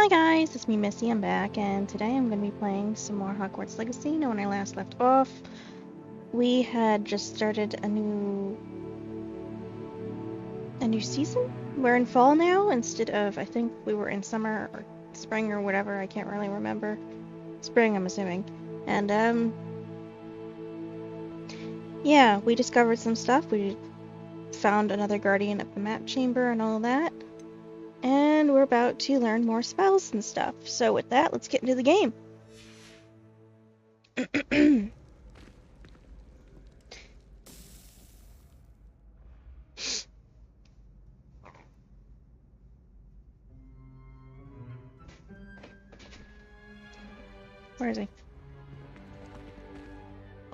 Hi guys, it's me Missy, I'm back, and today I'm going to be playing some more Hogwarts Legacy. Now when I last left off, we had just started a new season? We're in fall now, instead of, I think we were in summer, or spring, or whatever, I can't really remember. Spring, I'm assuming. And, yeah, we discovered some stuff. We found another Guardian of the Map Chamber and all that. And we're about to learn more spells and stuff. So with that, let's get into the game. Where is he?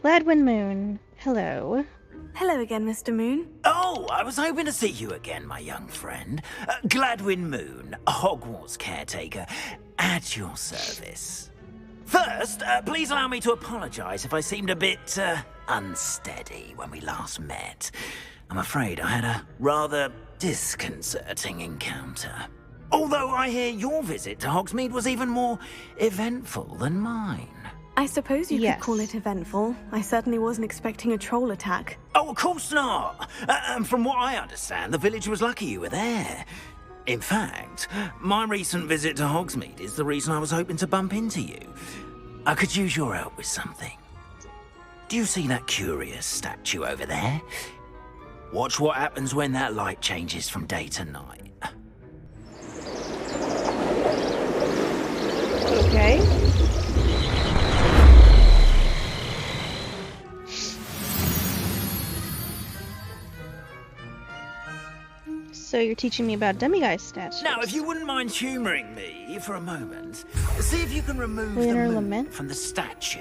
Gladwin Moon. Hello. Hello again, Mr. Moon. Oh, I was hoping to see you again, my young friend. Gladwin Moon, Hogwarts caretaker, at your service. First, please allow me to apologize if I seemed a bit, unsteady when we last met. I'm afraid I had a rather disconcerting encounter. Although I hear your visit to Hogsmeade was even more eventful than mine. I suppose you could call it eventful. I certainly wasn't expecting a troll attack. Oh, of course not. And from what I understand, the village was lucky you were there. In fact, my recent visit to Hogsmeade is the reason I was hoping to bump into you. I could use your help with something. Do you see that curious statue over there? Watch what happens when that light changes from day to night. Okay. So you're teaching me about demiguise statues. Now, if you wouldn't mind humouring me for a moment, see if you can remove Lunar the moon Lament? from the statue.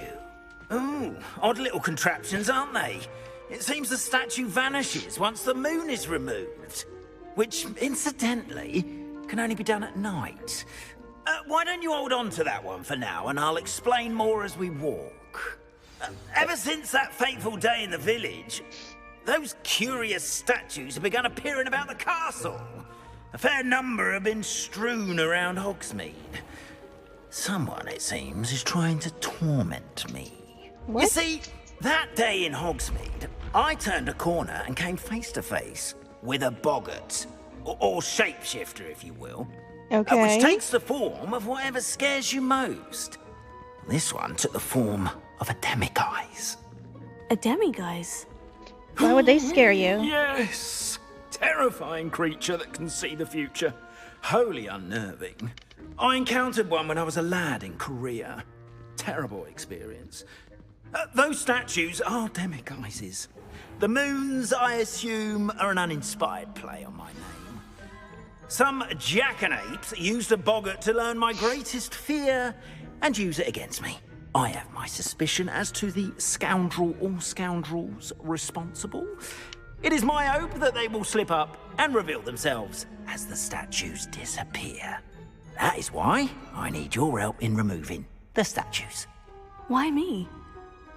Ooh, odd little contraptions, aren't they? It seems the statue vanishes once the moon is removed. Which, incidentally, can only be done at night. Why don't you hold on to that one for now, and I'll explain more as we walk. Ever since that fateful day in the village, those curious statues have begun appearing about the castle. A fair number have been strewn around Hogsmeade. Someone, it seems, is trying to torment me. What? You see, that day in Hogsmeade, I turned a corner and came face to face with a boggart, or shapeshifter, if you will. Okay. Which takes the form of whatever scares you most. This one took the form of a demiguise. A demiguise? Why would they scare you? Yes! Terrifying creature that can see the future. Wholly unnerving. I encountered one when I was a lad in Korea. Terrible experience. Those statues are demiguises. The moons, I assume, are an uninspired play on my name. Some jackanapes used a boggart to learn my greatest fear and use it against me. I have my suspicion as to the scoundrel or scoundrels responsible. It is my hope that they will slip up and reveal themselves as the statues disappear. That is why I need your help in removing the statues. Why me?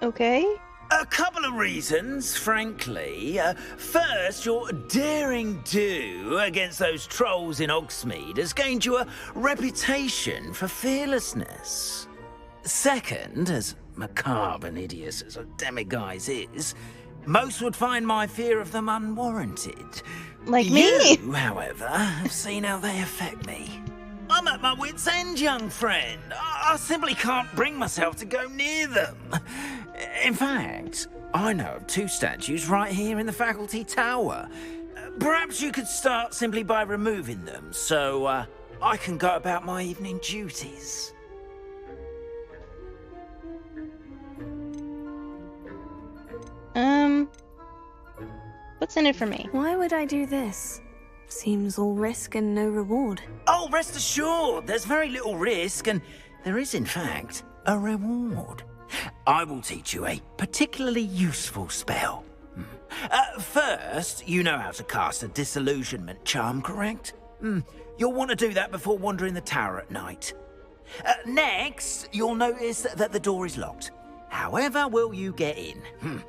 Okay. A couple of reasons, frankly. First, your daring do against those trolls in Hogsmeade has gained you a reputation for fearlessness. Second, as macabre and hideous as a demiguise is, most would find my fear of them unwarranted. Like me? You, however, have seen how they affect me. I'm at my wit's end, young friend. I simply can't bring myself to go near them. In fact, I know of two statues right here in the faculty tower. Perhaps you could start simply by removing them, so I can go about my evening duties. What's in it for me? Why would I do this? Seems all risk and no reward. Oh, rest assured, there's very little risk, and there is, in fact, a reward. I will teach you a particularly useful spell. First, you know how to cast a disillusionment charm, correct? You'll want to do that before wandering the tower at night. Next, you'll notice that the door is locked. However will you get in?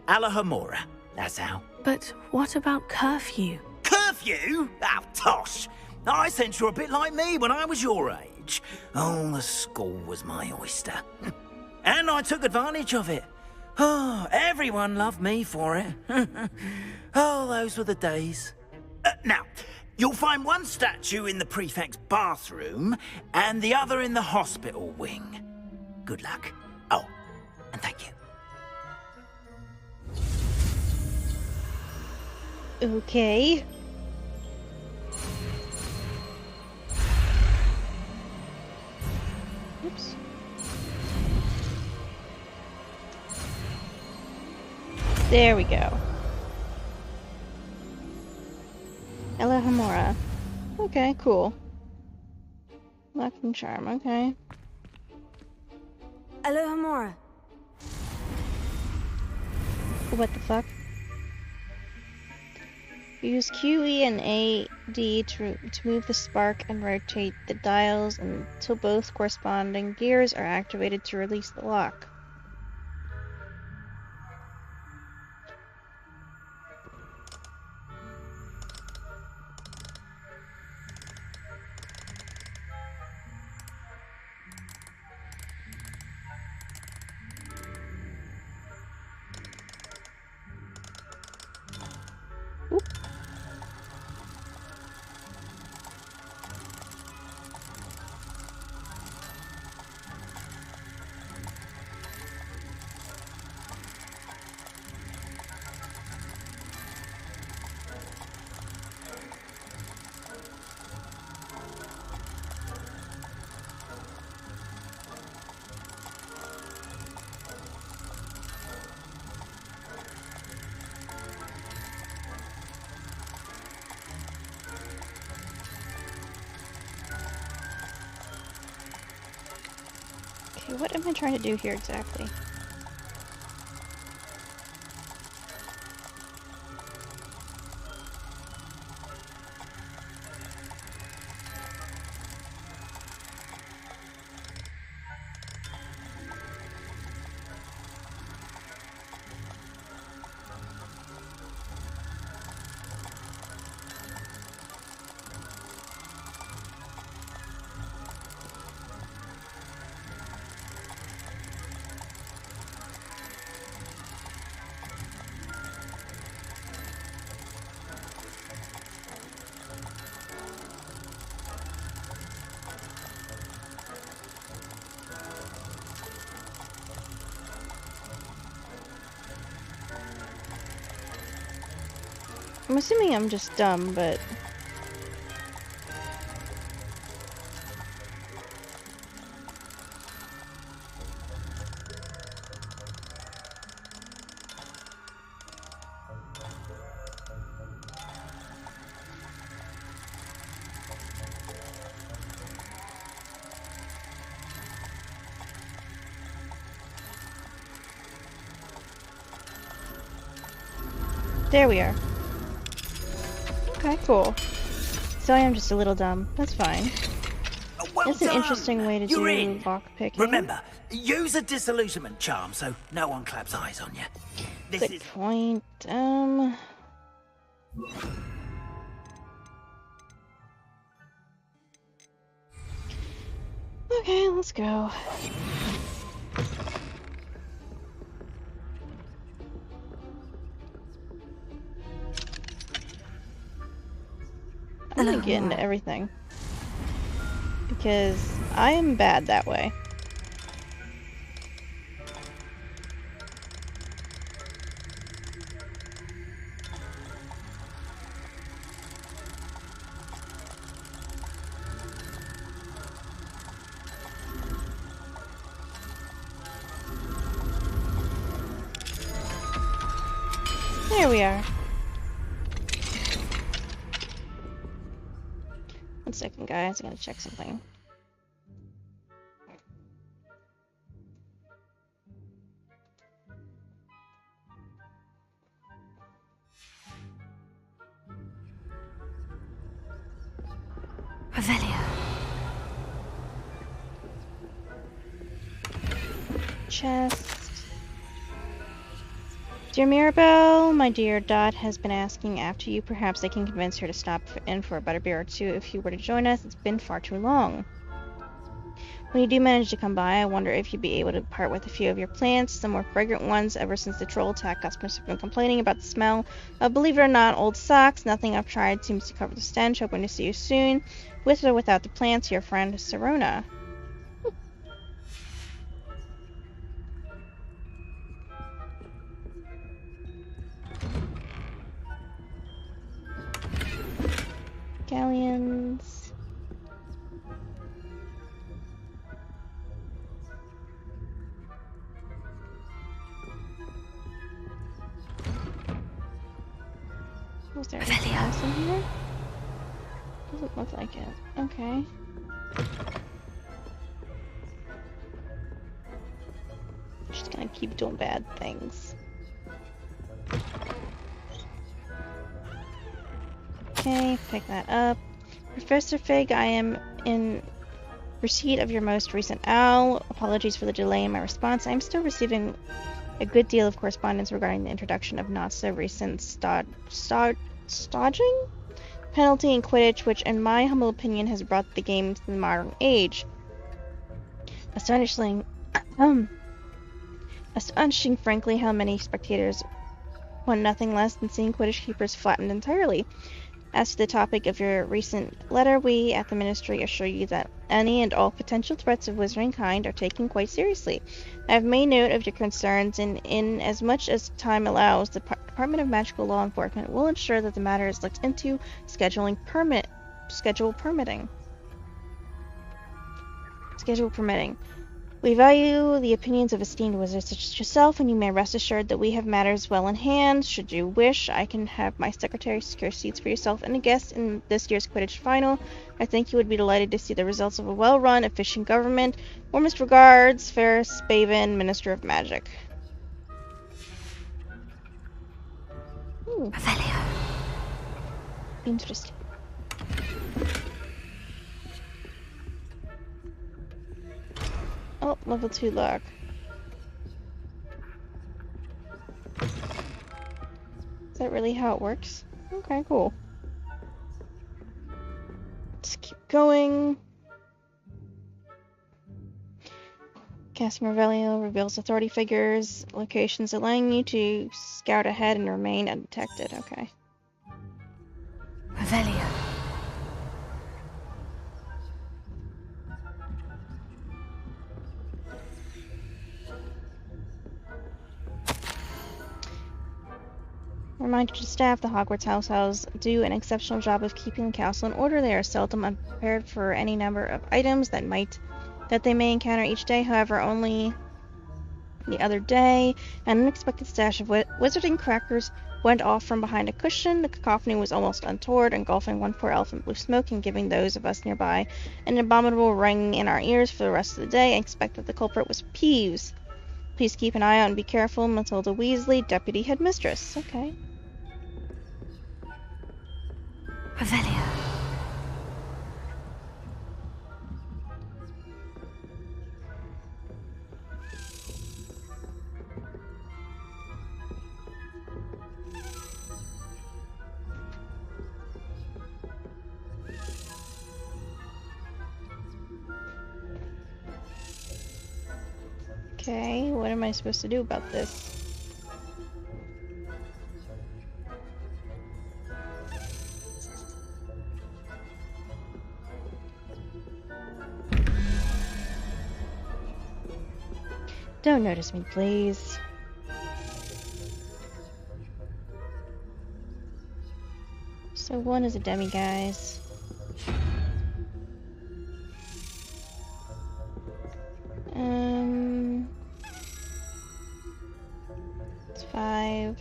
Alahomora, that's how. But what about curfew? Curfew? Oh, tosh. I sense you're a bit like me when I was your age. Oh, the school was my oyster. And I took advantage of it. Oh, everyone loved me for it. Oh, those were the days. Now, you'll find one statue in the prefect's bathroom and the other in the hospital wing. Good luck. Oh, and thank you. Okay. Oops. There we go. Ella Hamora. Okay, cool. Luck and charm, okay. Alohomora. What the fuck? Use QE and AD to move the spark and rotate the dials until both corresponding gears are activated to release the lock. Okay, what am I trying to do here exactly? I'm assuming I'm just dumb, but... There we are. Okay, cool. So I am just a little dumb. That's fine. Well That's an done. interesting way to You're do in. lockpicking. Remember, use a disillusionment charm so no one claps eyes on you. This Good is point. Okay, let's go. I'm gonna get into everything. Because I am bad that way. There we are. 1 second, guys. I gotta check something. Revelio. Chest. Dear Mirabelle, my dear Dot has been asking after you. Perhaps I can convince her to stop in for a butterbeer or two if you were to join us. It's been far too long. When you do manage to come by, I wonder if you'd be able to part with a few of your plants, some more fragrant ones. Ever since the troll attack, customers have been complaining about the smell of, believe it or not, old socks. Nothing I've tried seems to cover the stench. Hoping to see you soon. With or without the plants, your friend Serona. Galleons. Was there anything else in here? Doesn't look like it. Okay. Just gonna keep doing bad things. Okay, pick that up. Professor Fig, I am in receipt of your most recent owl. Apologies for the delay in my response. I am still receiving a good deal of correspondence regarding the introduction of not-so-recent stodging penalty in Quidditch, which, in my humble opinion, has brought the game to the modern age. Astonishing, frankly, how many spectators want nothing less than seeing Quidditch keepers flattened entirely. As to the topic of your recent letter, we at the Ministry assure you that any and all potential threats of wizarding kind are taken quite seriously. I have made note of your concerns, and in as much as time allows, the Department of Magical Law Enforcement will ensure that the matter is looked into, schedule permitting. We value the opinions of esteemed wizards such as yourself, and you may rest assured that we have matters well in hand. Should you wish, I can have my secretary secure seats for yourself and a guest in this year's Quidditch final. I think you would be delighted to see the results of a well-run, efficient government. Warmest regards, Ferris Spavin, Minister of Magic. Revelio. Interesting. Oh, level 2 lock. Is that really how it works? Okay, cool. Let's keep going. Casting Revelio reveals authority figures, locations, allowing you to scout ahead and remain undetected. Okay. Revelio. Reminder to staff, the Hogwarts households do an exceptional job of keeping the castle in order. They are seldom unprepared for any number of items that they may encounter each day. However, only the other day, an unexpected stash of wizarding crackers went off from behind a cushion. The cacophony was almost untoward, engulfing one poor elf in blue smoke and giving those of us nearby an abominable ringing in our ears for the rest of the day. I expect that the culprit was Peeves. Please keep an eye out and be careful. Matilda Weasley, Deputy Headmistress. Okay. Revelio. Okay, what am I supposed to do about this? Don't notice me, please. So one is a demiguise. It's 5.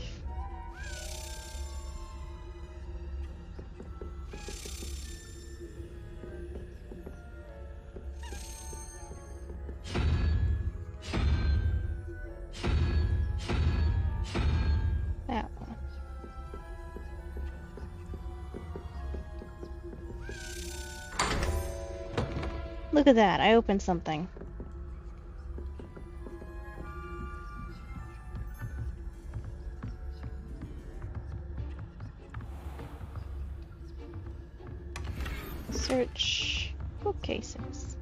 That one. Look at that, I opened something. storage. Bookcases.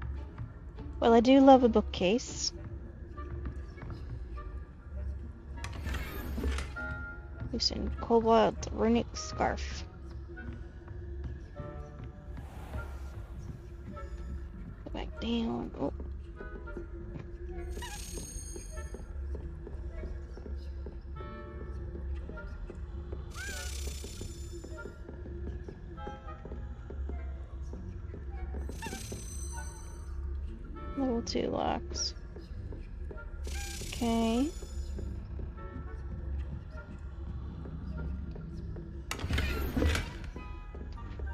Well, I do love a bookcase. Loosen Cobalt Runic Scarf. Go back down. Oh. Level 2 locks. Okay.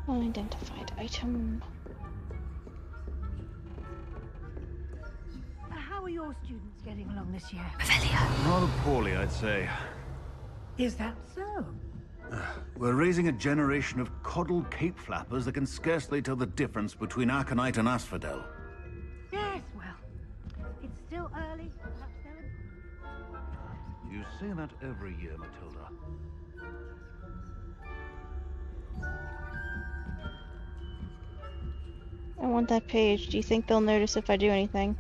Unidentified item. How are your students getting along this year? Rather poorly, I'd say. Is that so? We're raising a generation of coddled cape flappers that can scarcely tell the difference between Aconite and Asphodel. Yes, well, it's still early. Perhaps they'll... You say that every year, Matilda. I want that page. Do you think they'll notice if I do anything?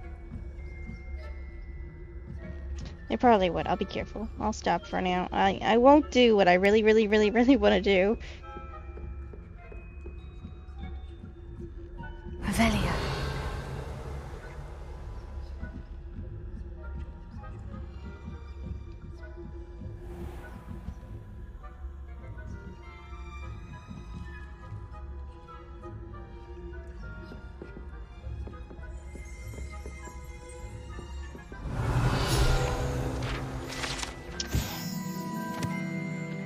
They probably would. I'll be careful. I'll stop for now. I won't do what I really want to do. Revelia.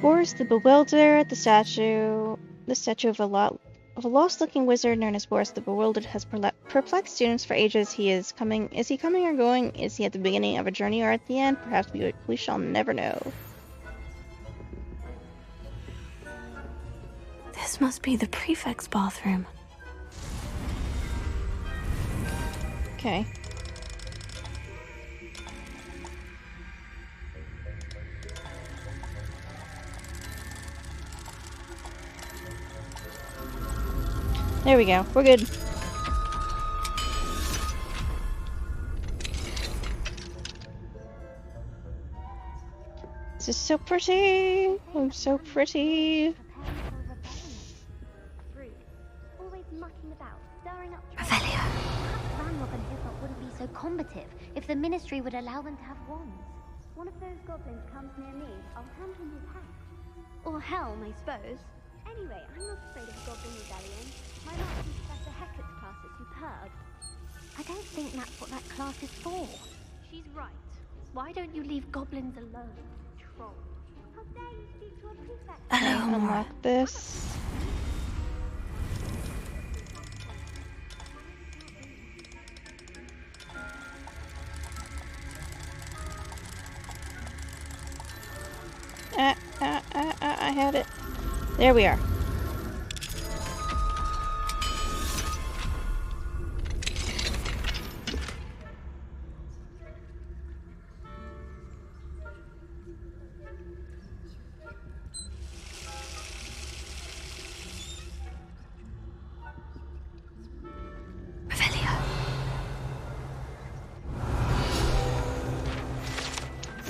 Boris the Bewildered, the statue of a lost-looking wizard known as Boris the Bewildered has perplexed students for ages. Is he coming or going? Is he at the beginning of a journey or at the end? Perhaps we shall never know. This must be the prefect's bathroom. Okay. There we go. We're good. This is so pretty. I'm so pretty. Always mucking about, stirring up Revelia. Perhaps Ranrock and Hislop wouldn't be so combative if the ministry would allow them to have wands. One of those goblins comes near me, I'll hand him his hat. Or helm, I suppose. Anyway, I'm not afraid of Goblin Rebellion. My last Professor Hecat's class is superb. I don't think that's what that class is for. She's right. Why don't you leave goblins alone, troll? How dare you speak to a prefect? Unlock this. I had it. There we are.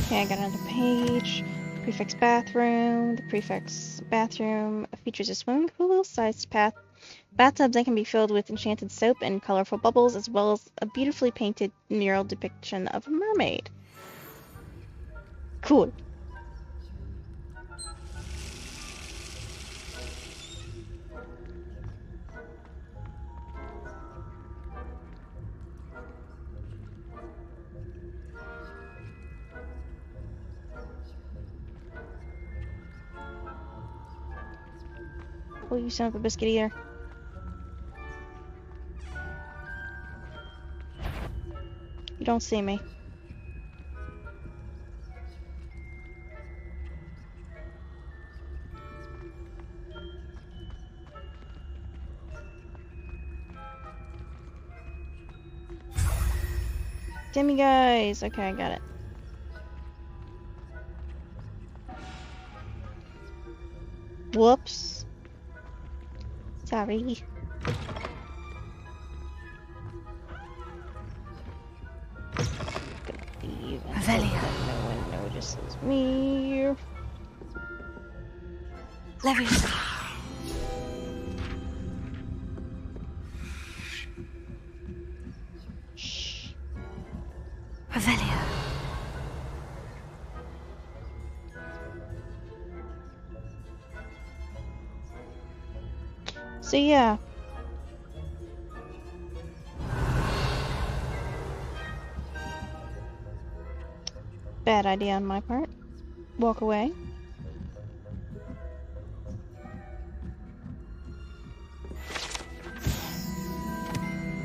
Okay, I got another page. Prefect's bathroom. The prefect's bathroom features a swimming pool-sized bathtubs that can be filled with enchanted soap and colorful bubbles, as well as a beautifully painted mural depiction of a mermaid. Cool. Oh, you son of a biscuit eater. You don't see me. Gimme, guys. Okay, I got it. Whoops. Sorry. Let's hope that no one notices me. Leviosa. Shh. Revelia. So yeah. Bad idea on my part. Walk away.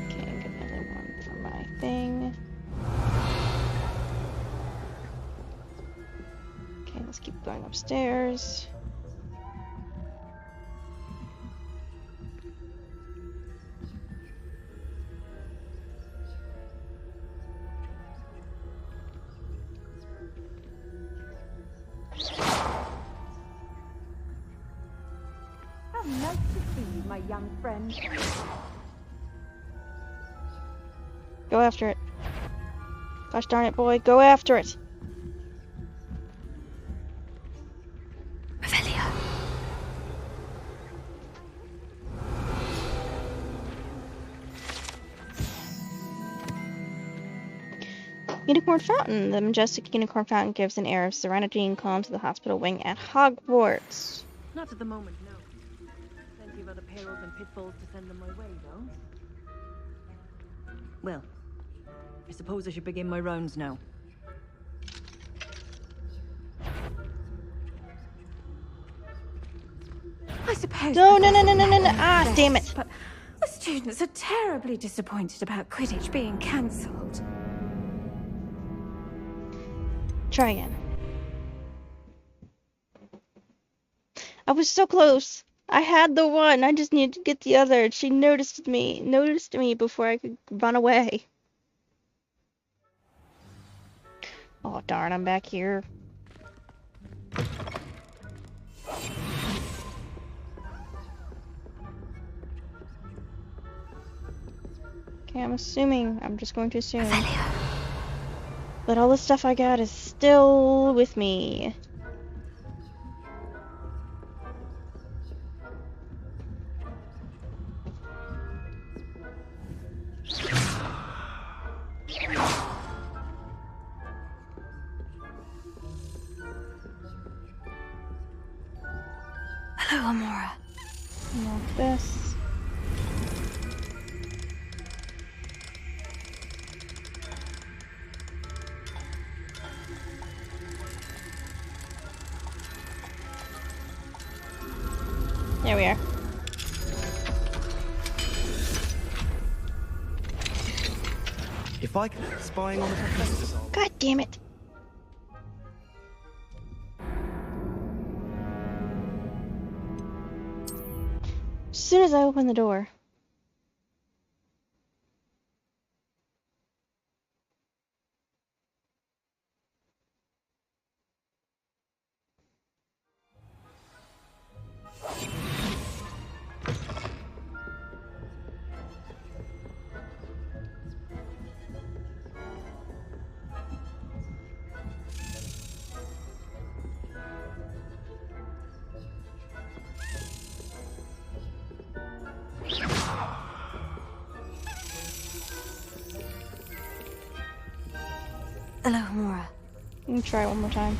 Okay, get another one for my thing. Okay, let's keep going upstairs. How nice to see you, my young friend. Go after it. Gosh darn it, boy, go after it. Revelia. Unicorn Fountain. The majestic Unicorn Fountain gives an air of serenity and calm to the hospital wing at Hogwarts. Not at the moment, no. Plenty of other perils and pitfalls to send them my way, though. Well, I suppose I should begin my rounds now. I suppose. No. Ah, damn it. But the students are terribly disappointed about Quidditch being cancelled. Try again. I was so close. I had the one. I just needed to get the other. She noticed me before I could run away. Oh darn, I'm back here. Okay, I'm just going to assume. Revelia. But all the stuff I got is still with me. Hello, Amora. Not this. There we are. If I can spying on the professor. God damn it. As soon as I open the door. Hello, Amora. Let me try one more time.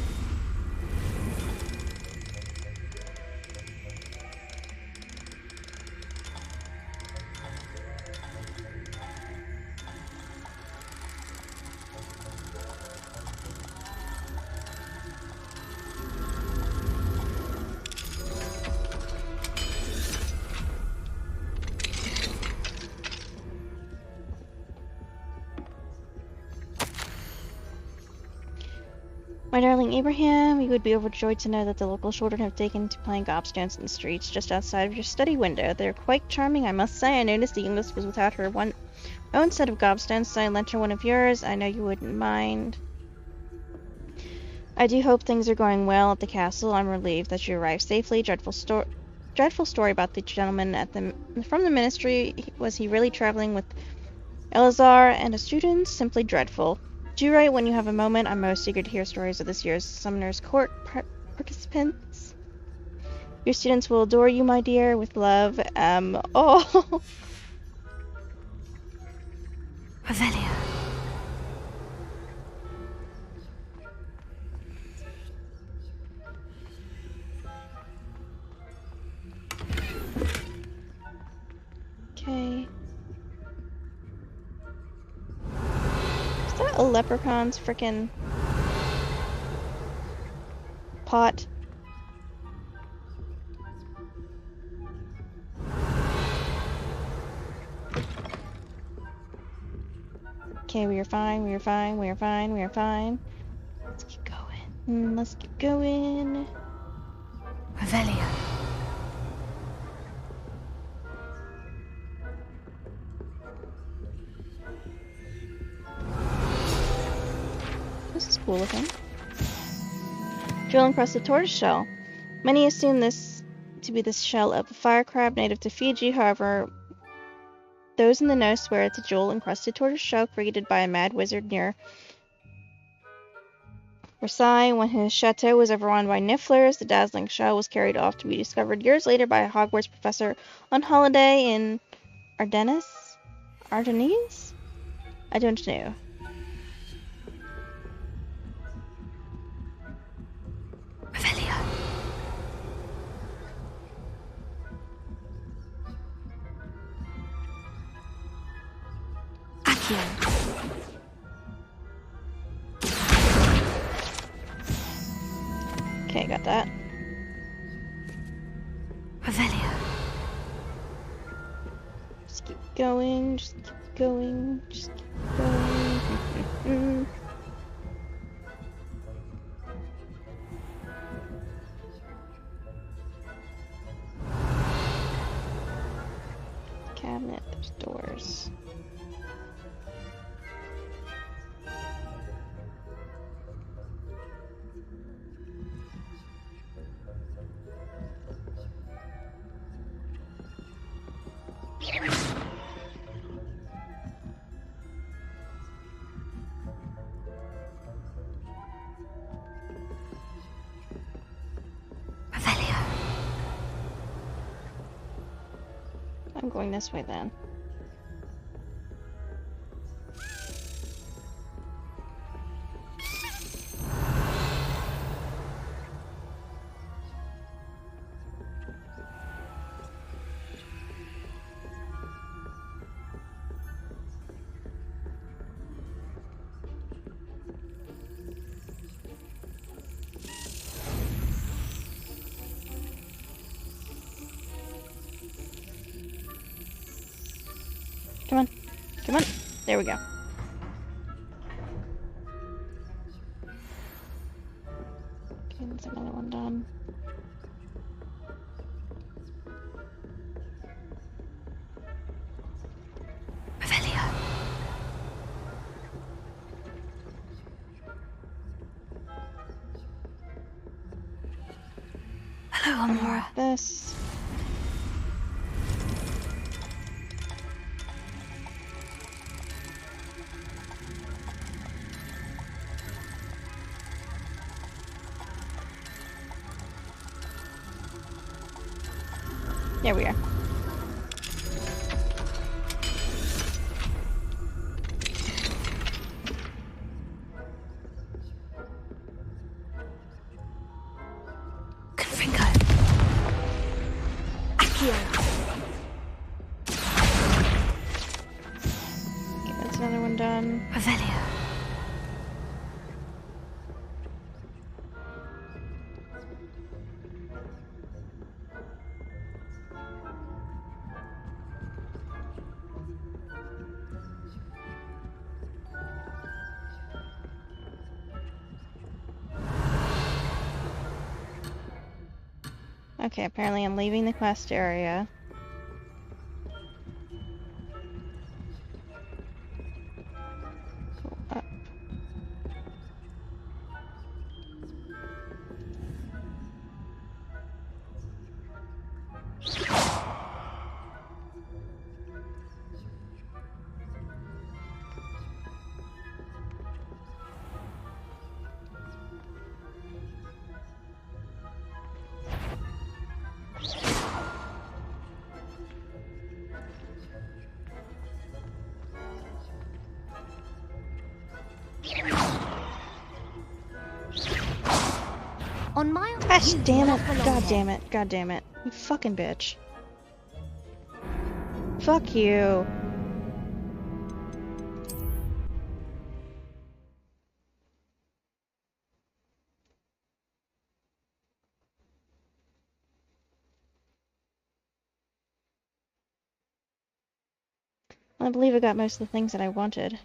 My darling Abraham, you would be overjoyed to know that the local children have taken to playing gobstones in the streets just outside of your study window. They're quite charming, I must say. I noticed the youngest was without her own set of gobstones, so I lent her one of yours. I know you wouldn't mind. I do hope things are going well at the castle. I'm relieved that you arrived safely. Dreadful story about the gentleman from the ministry. Was he really traveling with Eleazar and a student? Simply dreadful. Do write when you have a moment. I'm most eager to hear stories of this year's Summoner's Court participants. Your students will adore you, my dear. With love, M. Oh. Revelia. Okay. Is that a leprechaun's frickin' pot? Okay, we are fine, we are fine, we are fine, we are fine. Let's keep going. Let's keep going. Revelia. This is cool looking. Jewel encrusted tortoise shell. Many assume this to be the shell of a fire crab native to Fiji. However, those in the know swear it's a jewel encrusted tortoise shell created by a mad wizard near Versailles. When his chateau was overrun by nifflers, the dazzling shell was carried off to be discovered years later by a Hogwarts professor on holiday in Ardennes? Ardennes? I don't know. Revelia. Accio. Okay, got that. Revelia. Just keep going, just keep going, just keep going. Cabinet, there's doors. Revelia. I'm going this way then. Come on. Come on. There we go. Okay, that's another one done. Revelia. Hello, Amora. This. There we are. Confringo. Accio. Okay, that's another one done. Revelia. Okay, apparently I'm leaving the quest area. Go up. On my Gosh you damn do it. not belong God here. damn it. God damn it. You fucking bitch. Fuck you. I believe I got most of the things that I wanted.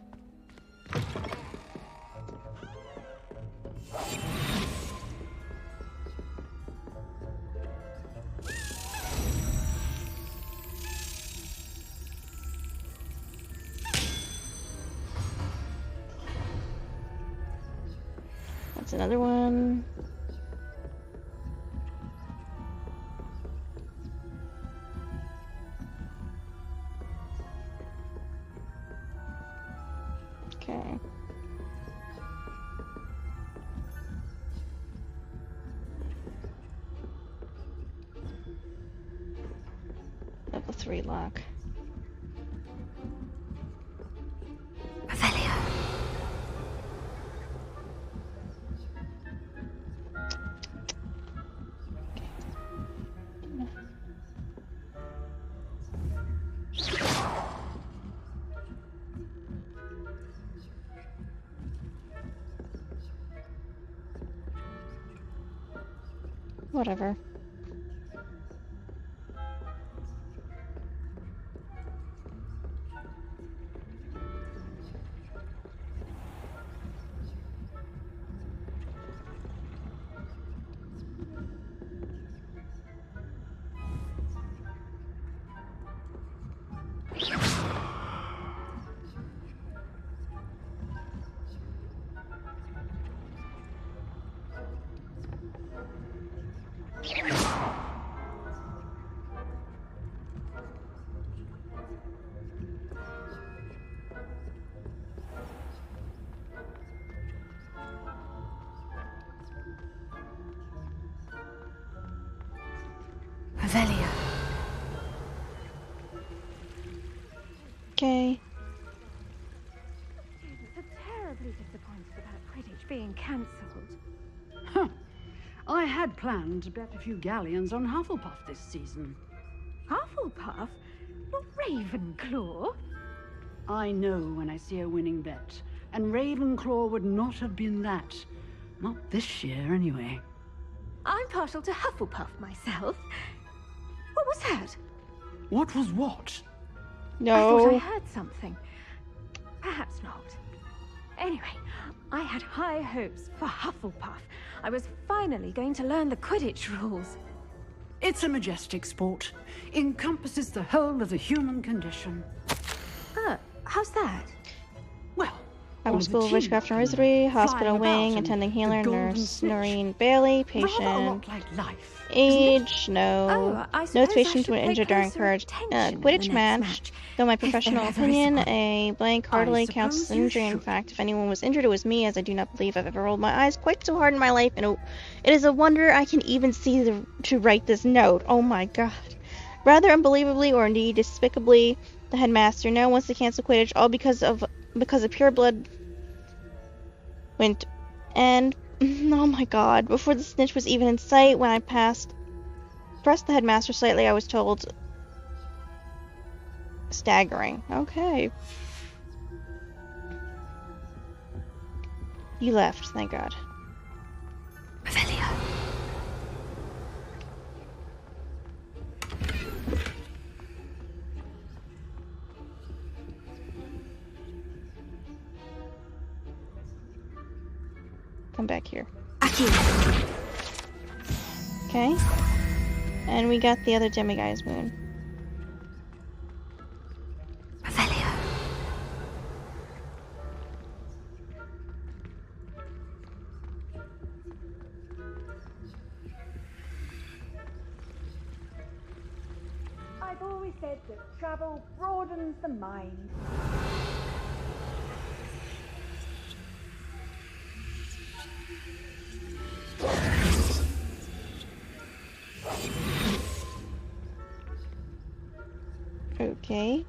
That's another one. Okay. Level 3 lock. Revelio. Whatever. Revelio. Okay. Students are terribly disappointed about Quidditch being cancelled. Huh. I had planned to bet a few galleons on Hufflepuff this season. Hufflepuff? Not Ravenclaw? I know when I see a winning bet, and Ravenclaw would not have been that. Not this year, anyway. I'm partial to Hufflepuff myself. What was that? What was what? I thought I No. heard something. Perhaps not. Anyway, I had high hopes for Hufflepuff. I was finally going to learn the Quidditch rules. It's a majestic sport. Encompasses the whole of the human condition. How's that? Well, I all was the School of teams Witchcraft and can Wizardry, fly Hospital about Wing, and attending the healer, golden nurse, snitch. Noreen Bailey, Rather a patient, lot like life, isn't it? age, no. Oh, I No suppose I patients should were pay injured during closer attention in the Quidditch next match. Though my professional there ever is opinion, one. a blank I hardly counts as suppose an you injury. In should. fact, if anyone was injured, it was me, as I do not believe I've ever rolled my eyes quite so hard in my life, and it is a wonder I can even see to write this note. Oh my god. Rather unbelievably, or indeed despicably, the headmaster now wants to cancel Quidditch, all because of pure blood went. And oh my god, before the snitch was even in sight, when I pressed the headmaster slightly, I was told, staggering. Okay. You left, thank god. Revelio. Come back here. Aquí. Okay. And we got the other Demiguise moon. Revelio. I've always said that travel broadens the mind. Okay.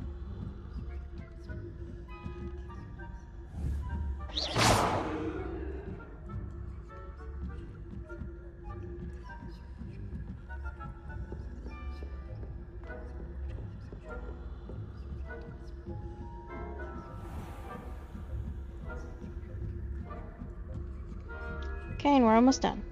Okay, and we're almost done.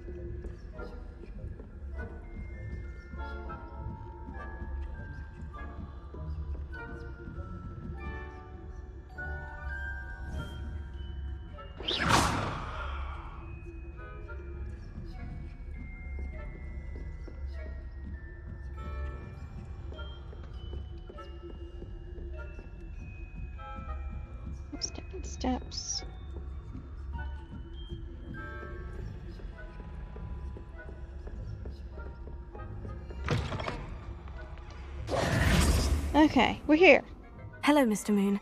Steps. Okay, we're here. Hello, Mr. Moon.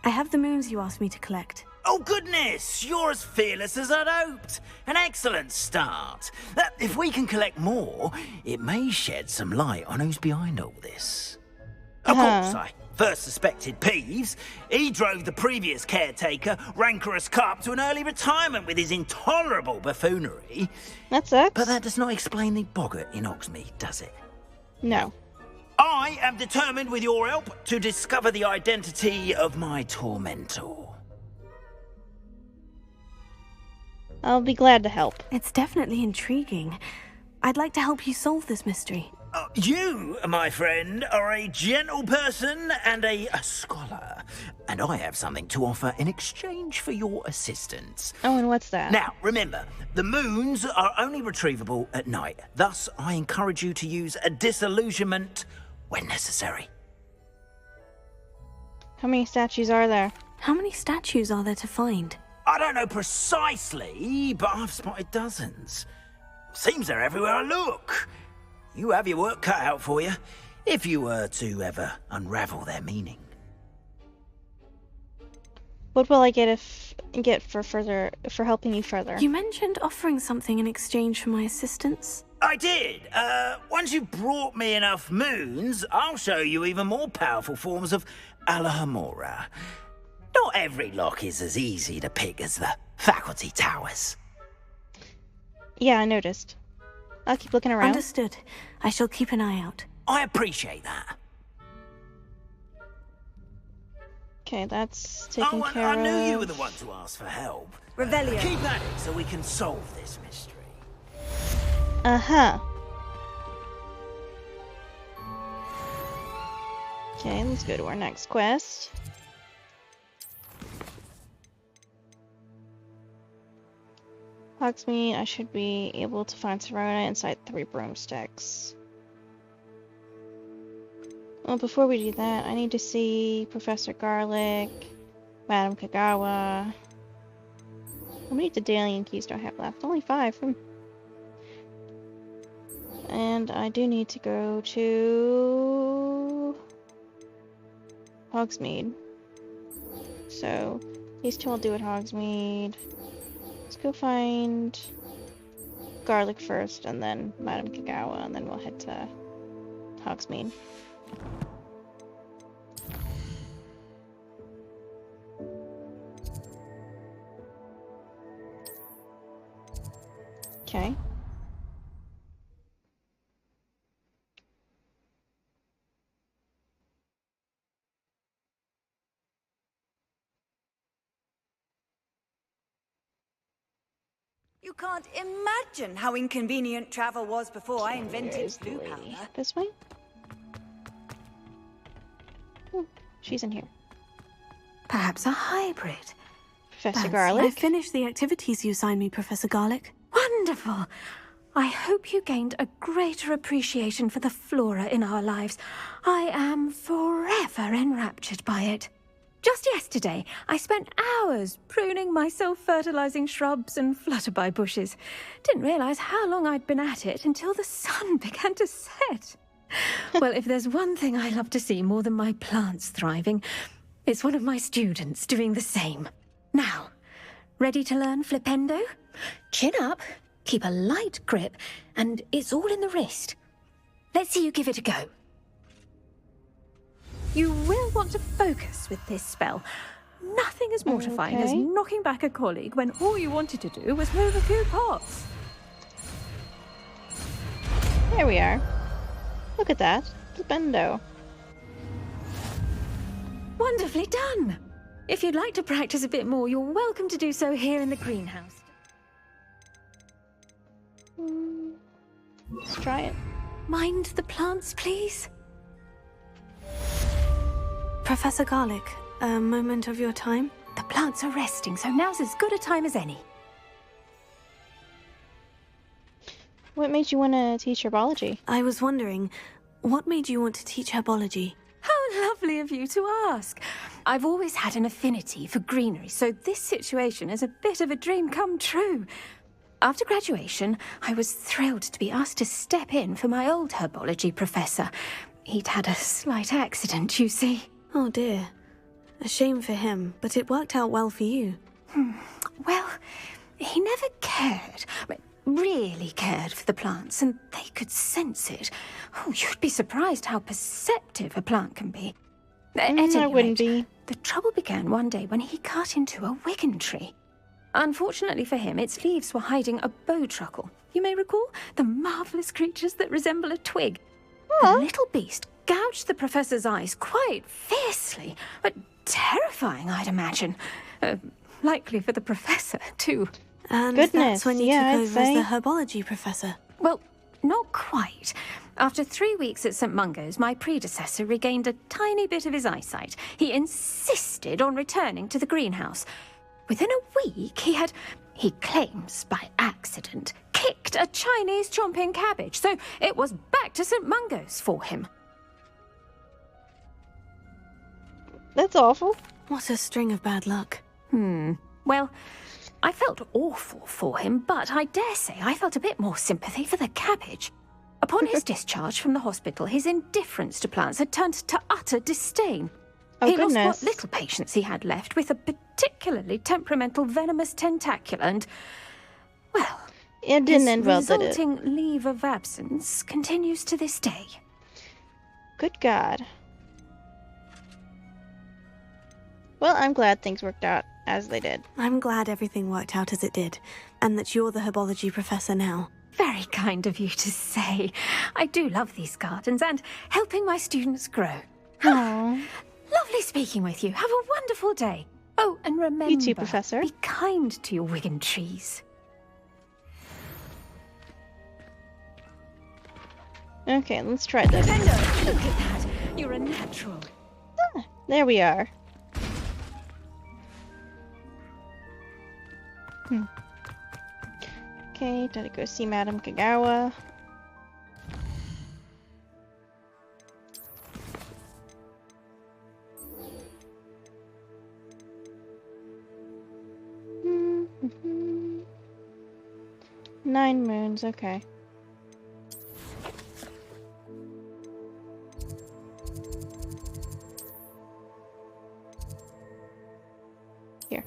I have the moons you asked me to collect. Oh, goodness! You're as fearless as I'd hoped. An excellent start. If we can collect more, it may shed some light on who's behind all this. Of course, I first suspected Peeves. He drove the previous caretaker, Rancorous Carp, to an early retirement with his intolerable buffoonery. That sucks. But that does not explain the boggart in Hogsmeade, does it? No. I am determined, with your help, to discover the identity of my tormentor. I'll be glad to help. It's definitely intriguing. I'd like to help you solve this mystery. You, my friend, are a gentle person and a scholar, and I have something to offer in exchange for your assistance. Oh, and what's that? Now, remember, the moons are only retrievable at night. Thus, I encourage you to use a disillusionment when necessary. How many statues are there? How many statues are there to find? I don't know precisely, but I've spotted dozens. Seems they're everywhere I look. You have your work cut out for you, if you were to ever unravel their meaning. What will I get for helping you further? You mentioned offering something in exchange for my assistance. I did. Once you've brought me enough moons, I'll show you even more powerful forms of Alahamora. Not every lock is as easy to pick as the faculty towers. Yeah, I noticed. I'll keep looking around. Understood. I shall keep an eye out. I appreciate that. Okay, that's taken care of. I knew you were the one to ask for help. Revelio. Keep at it so we can solve this mystery. Uh-huh. Okay, let's go to our next quest. Hogsmeade, I should be able to find Serona inside 3 broomsticks. Well, before we do that, I need to see Professor Garlic, Madame Kagawa. How many Daedalian keys do I have left? Only 5. And I do need to go to Hogsmeade. So, these 2 I'll do at Hogsmeade. Let's go find Garlic first, and then Madame Kagawa, and then we'll head to Hogsmeade. Okay. You can't imagine how inconvenient travel was before I invented blue powder. This way? Oh, she's in here. Perhaps a hybrid. Professor Garlic? I finished the activities you assigned me, Professor Garlic. Wonderful! I hope you gained a greater appreciation for the flora in our lives. I am forever enraptured by it. Just yesterday, I spent hours pruning my self-fertilizing shrubs and flutterby bushes. Didn't realize how long I'd been at it until the sun began to set. Well, if there's one thing I love to see more than my plants thriving, it's one of my students doing the same. Now, ready to learn Flipendo? Chin up, keep a light grip, and it's all in the wrist. Let's see you give it a go. You will want to focus with this spell. Nothing as mortifying as knocking back a colleague when all you wanted to do was move a few pots. There we are. Look at that. Flipendo. Wonderfully done. If you'd like to practice a bit more, you're welcome to do so here in the greenhouse. Let's try it. Mind the plants, please? Professor Garlic, a moment of your time? The plants are resting, so now's as good a time as any. What made you want to teach herbology? I was wondering, what made you want to teach herbology? How lovely of you to ask. I've always had an affinity for greenery, so this situation is a bit of a dream come true. After graduation, I was thrilled to be asked to step in for my old herbology professor. He'd had a slight accident, you see. Oh dear. A shame for him, but it worked out well for you. Well, he never really cared for the plants, and they could sense it. Oh, you'd be surprised how perceptive a plant can be. I wouldn't be. The trouble began one day when he cut into a wigan tree. Unfortunately for him, its leaves were hiding a bowtruckle. You may recall the marvellous creatures that resemble a twig. The little beast gouged the professor's eyes quite fiercely, but terrifying, I'd imagine. Likely for the professor, too. And Goodness, that's when you yeah, took I'd over say. as the herbology professor. Well, not quite. After 3 weeks at St. Mungo's, my predecessor regained a tiny bit of his eyesight. He insisted on returning to the greenhouse. Within a week, he claims by accident, kicked a Chinese chomping cabbage, so it was back to St. Mungo's for him. That's awful. What a string of bad luck. Well, I felt awful for him, but I dare say I felt a bit more sympathy for the cabbage. Upon his discharge from the hospital, his indifference to plants had turned to utter disdain. Oh, He lost goodness. what little patience he had left with a particularly temperamental venomous tentacula, and, well, It didn't his end well, did it? resulting leave of absence continues to this day. Good God. Well, I'm glad things worked out as they did. I'm glad everything worked out as it did, and that you're the herbology professor now. Very kind of you to say. I do love these gardens and helping my students grow. Aww. Lovely speaking with you. Have a wonderful day. Oh, and remember, You too, Professor. be kind to your wigan trees. Okay, let's try this. Tender, look at that. You're a natural. There we are. Okay, gotta go see Madame Kagawa. Mhm. 9 moons, okay. Here.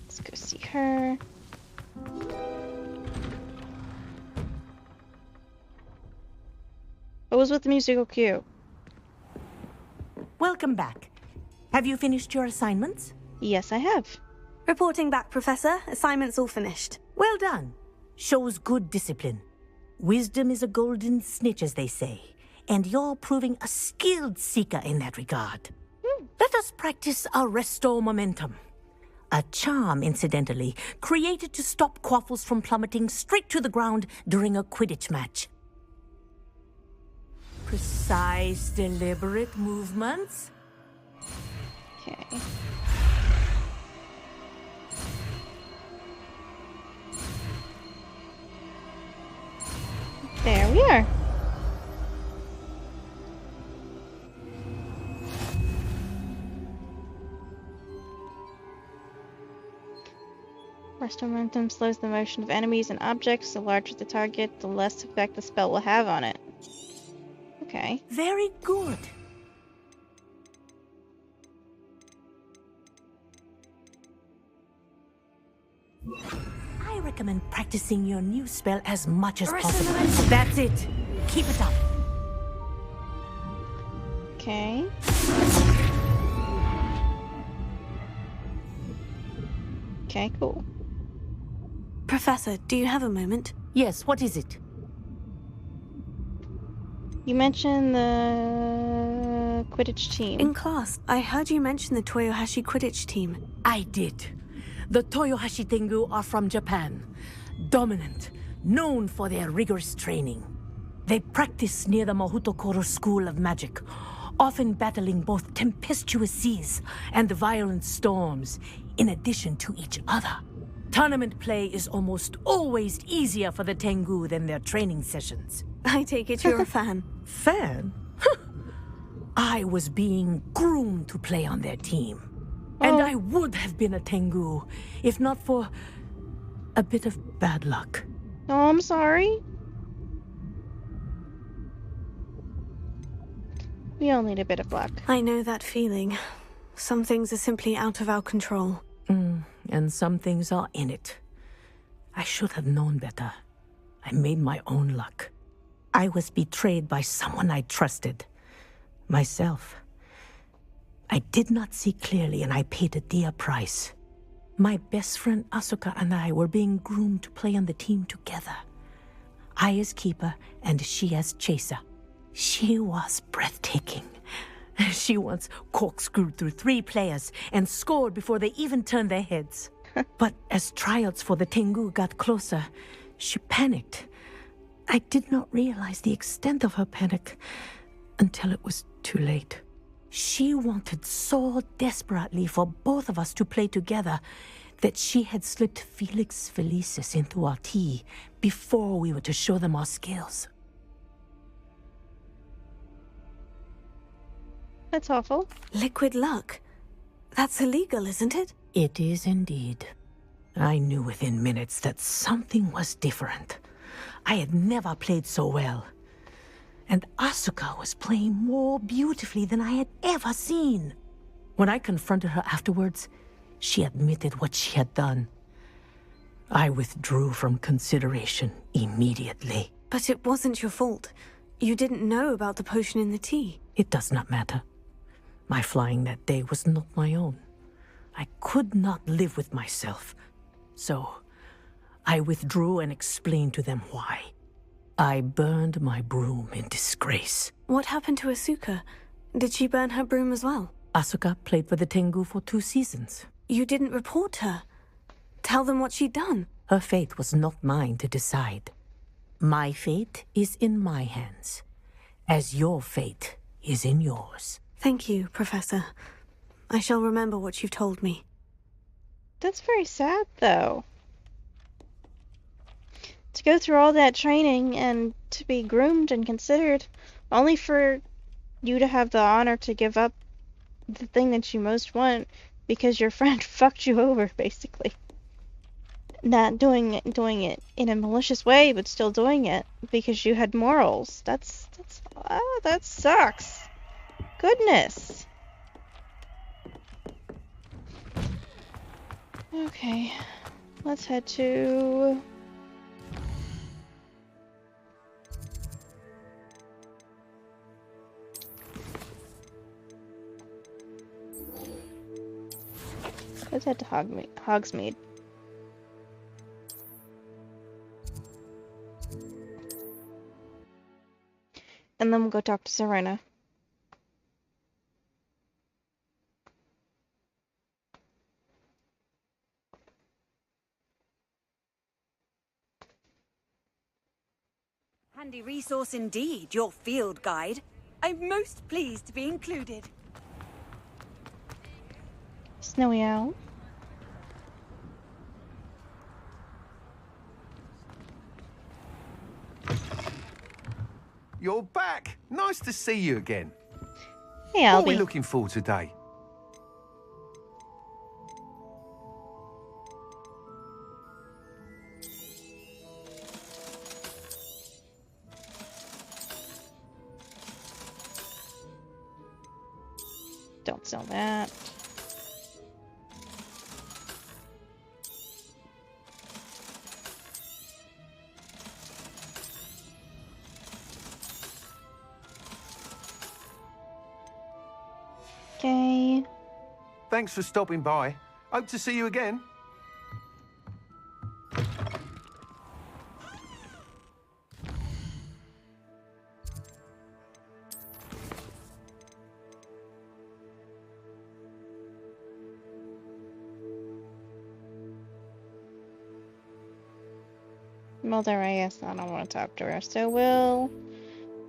Let's go see her. What was with the musical cue? Welcome back. Have you finished your assignments? Yes, I have. Reporting back, Professor. Assignment's all finished. Well done. Shows good discipline. Wisdom is a golden snitch, as they say, and you're proving a skilled seeker in that regard. Let us practice our Restore Momentum. A charm, incidentally, created to stop quaffles from plummeting straight to the ground during a Quidditch match. Precise, deliberate movements. Okay. There we are. Burst momentum slows the motion of enemies and objects. The larger the target, the less effect the spell will have on it. Okay. Very good. I recommend practicing your new spell as much as possible. That's it. Keep it up. Okay, cool. Professor, do you have a moment? Yes, what is it? You mentioned the Quidditch team. In class, I heard you mention the Toyohashi Quidditch team. I did. The Toyohashi Tengu are from Japan. Dominant, known for their rigorous training. They practice near the Mahutokoro School of Magic, often battling both tempestuous seas and violent storms, in addition to each other. Tournament play is almost always easier for the Tengu than their training sessions. I take it you're a fan. Fan? I was being groomed to play on their team. And I would have been a Tengu, if not for a bit of bad luck. Oh, I'm sorry. We all need a bit of luck. I know that feeling. Some things are simply out of our control. And some things are in it. I should have known better. I made my own luck. I was betrayed by someone I trusted. Myself. I did not see clearly, and I paid a dear price. My best friend Asuka and I were being groomed to play on the team together. I as keeper, and she as chaser. She was breathtaking. She once corkscrewed through 3 players and scored before they even turned their heads. But as tryouts for the Tengu got closer, she panicked. I did not realize the extent of her panic until it was too late. She wanted so desperately for both of us to play together that she had slipped Felix Felicis into our tea before we were to show them our skills. That's awful. Liquid luck. That's illegal, isn't it? It is indeed. I knew within minutes that something was different. I had never played so well. And Asuka was playing more beautifully than I had ever seen. When I confronted her afterwards, she admitted what she had done. I withdrew from consideration immediately. But it wasn't your fault. You didn't know about the potion in the tea. It does not matter. My flying that day was not my own. I could not live with myself. So, I withdrew and explained to them why. I burned my broom in disgrace. What happened to Asuka? Did she burn her broom as well? Asuka played for the Tengu for 2 seasons. You didn't report her. Tell them what she'd done. Her fate was not mine to decide. My fate is in my hands, as your fate is in yours. Thank you, Professor. I shall remember what you've told me. That's very sad, though. To go through all that training and to be groomed and considered, only for you to have the honor to give up the thing that you most want because your friend fucked you over, basically. Not doing it in a malicious way, but still doing it because you had morals. That sucks. Goodness. Okay, let's head to... Let's head to Hogsmeade. And then we'll go talk to Serena. Handy resource indeed, your field guide. I'm most pleased to be included. Snowy Owl. You're back. Nice to see you again. Hey, Albie. What are we Albie. looking for today? Don't sell that. Okay. Thanks for stopping by. Hope to see you again. Well, there, I guess I don't want to talk to her. So we'll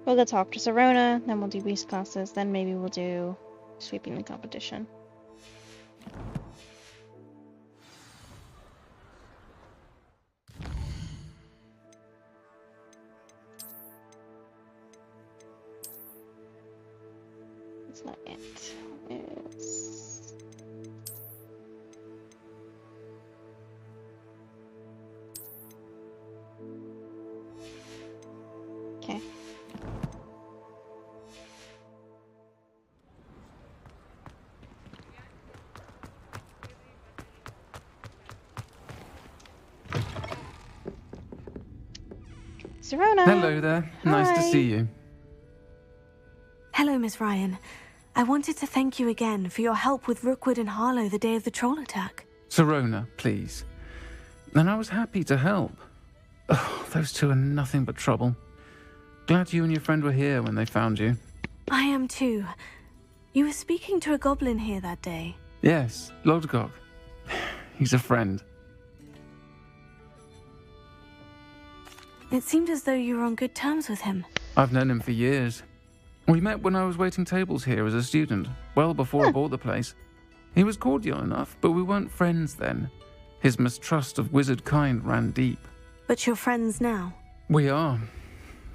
go talk to Serona, then we'll do beast classes, then maybe we'll do sweeping the competition. That's not it. It's... Okay. Serona! Hello there. Nice to Hi. see you. Hello, Miss Ryan. I wanted to thank you again for your help with Rookwood and Harlow the day of the troll attack. Serona, please. And I was happy to help. Oh, those two are nothing but trouble. Glad you and your friend were here when they found you. I am too. You were speaking to a goblin here that day. Yes, Lodgok. He's a friend. It seemed as though you were on good terms with him. I've known him for years. We met when I was waiting tables here as a student, well before I bought the place. He was cordial enough, but we weren't friends then. His mistrust of wizard kind ran deep. But you're friends now? We are.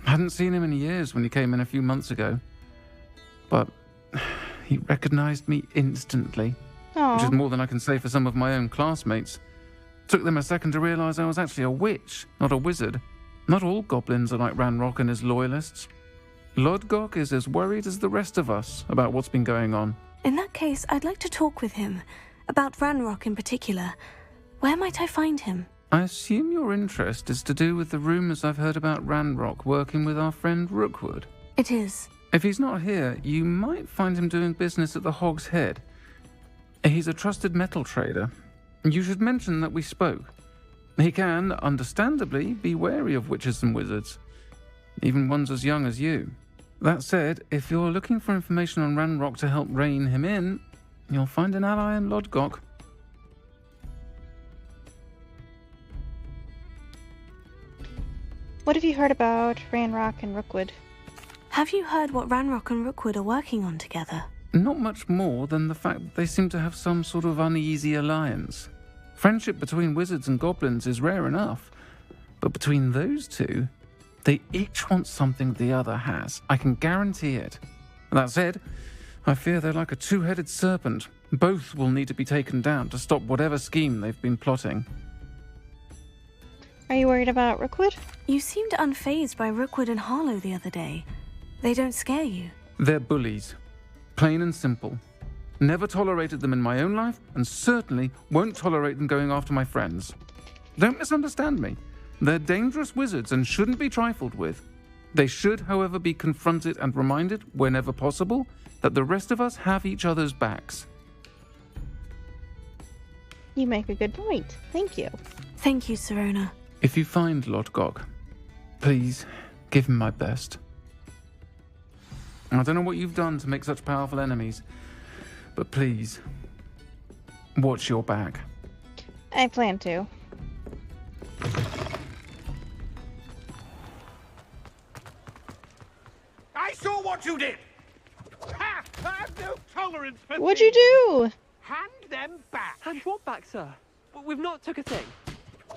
Hadn't seen him in years when he came in a few months ago. But he recognized me instantly. Aww. Which is more than I can say for some of my own classmates. Took them a second to realize I was actually a witch, not a wizard. Not all goblins are like Ranrock and his loyalists. Lodgok is as worried as the rest of us about what's been going on. In that case, I'd like to talk with him. About Ranrock in particular. Where might I find him? I assume your interest is to do with the rumors I've heard about Ranrock working with our friend Rookwood. It is. If he's not here, you might find him doing business at the Hog's Head. He's a trusted metal trader. You should mention that we spoke. He can, understandably, be wary of witches and wizards. Even ones as young as you. That said, if you're looking for information on Ranrock to help rein him in, you'll find an ally in Lodgok. What have you heard about Ranrock and Rookwood? Have you heard what Ranrock and Rookwood are working on together? Not much more than the fact that they seem to have some sort of uneasy alliance. Friendship between wizards and goblins is rare enough, but between those two, they each want something the other has. I can guarantee it. That said, I fear they're like a two-headed serpent. Both will need to be taken down to stop whatever scheme they've been plotting. Are you worried about Rookwood? You seemed unfazed by Rookwood and Harlow the other day. They don't scare you. They're bullies. Plain and simple. Never tolerated them in my own life, and certainly won't tolerate them going after my friends. Don't misunderstand me. They're dangerous wizards and shouldn't be trifled with. They should, however, be confronted and reminded, whenever possible, that the rest of us have each other's backs. You make a good point. Thank you. Thank you, Serona. If you find Lodgok, please give him my best. I don't know what you've done to make such powerful enemies, but please, watch your back. I plan to. I saw what you did! Ha! I have no tolerance for What'd you do? Hand them back! Hand what back, sir? We've not took a thing.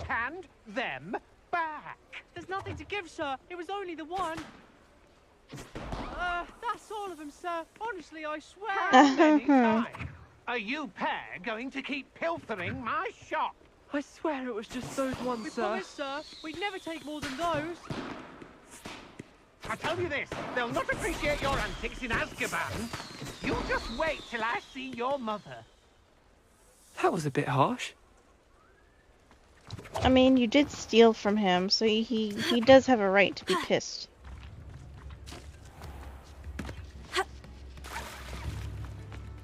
Hand them back! There's nothing to give, sir. It was only the one. That's all of them, sir. Honestly, I swear. How many times are you pair going to keep pilfering my shop? I swear it was just those ones, sir. We promise, sir. We'd never take more than those. I tell you this, they'll not appreciate your antics in Azkaban. You just wait till I see your mother. That was a bit harsh. I mean, you did steal from him, so he does have a right to be pissed.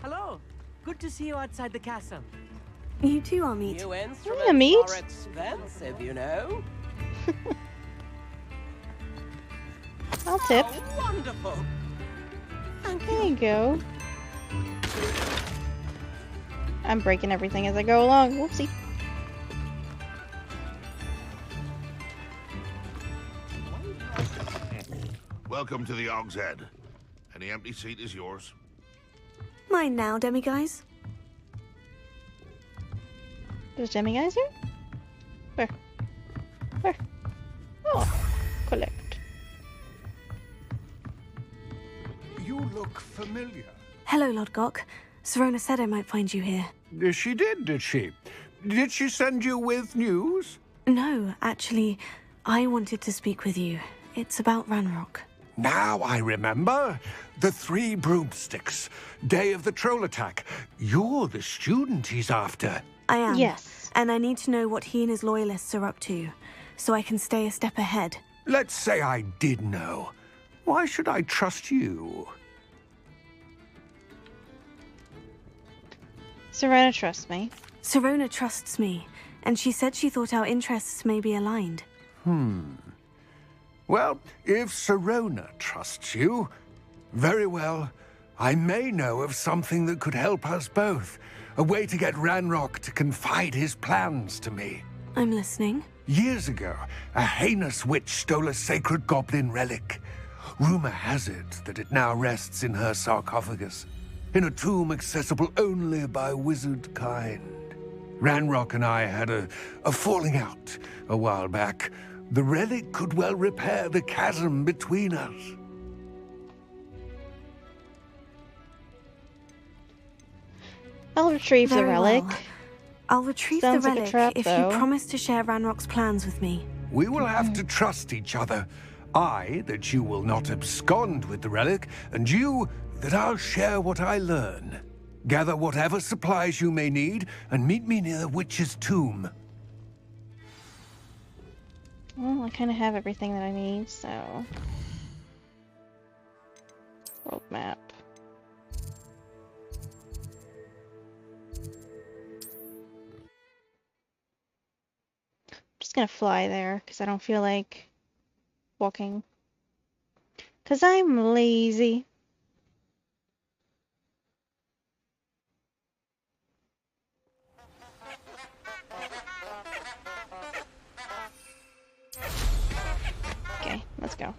Hello. Good to see you outside the castle. You too, Amit. New Yeah, instruments Amit. are expensive, you know. I'll tip. Oh, wonderful. There you go. I'm breaking everything as I go along. Whoopsie. Welcome to the Hog's Head. Any empty seat is yours. Mine now, demiguise. There's demiguise here? Where? Where? Oh, collect. You look familiar. Hello, Lodgok. Serona said I might find you here. She did she? Did she send you with news? No, actually, I wanted to speak with you. It's about Ranrock. Now I remember. The 3 broomsticks. Day of the troll attack. You're the student he's after. I am. Yes. And I need to know what he and his loyalists are up to, so I can stay a step ahead. Let's say I did know. Why should I trust you? Serena trusts me. Serona trusts me, and she said she thought our interests may be aligned. Well, if Serona trusts you, very well. I may know of something that could help us both. A way to get Ranrock to confide his plans to me. I'm listening. Years ago, a heinous witch stole a sacred goblin relic. Rumor has it that it now rests in her sarcophagus, in a tomb accessible only by wizard kind. Ranrock and I had a falling out a while back. The relic could well repair the chasm between us. I'll retrieve the Very relic. well. I'll retrieve Sounds the like a relic trap, if though. you promise to share Ranrock's plans with me. We will have to trust each other. I, that you will not abscond with the relic, and you, that I'll share what I learn. Gather whatever supplies you may need, and meet me near the witch's tomb. Well, I kind of have everything that I need, so... World map. Just gonna fly there, because I don't feel like walking. Because I'm lazy. Okay, let's go.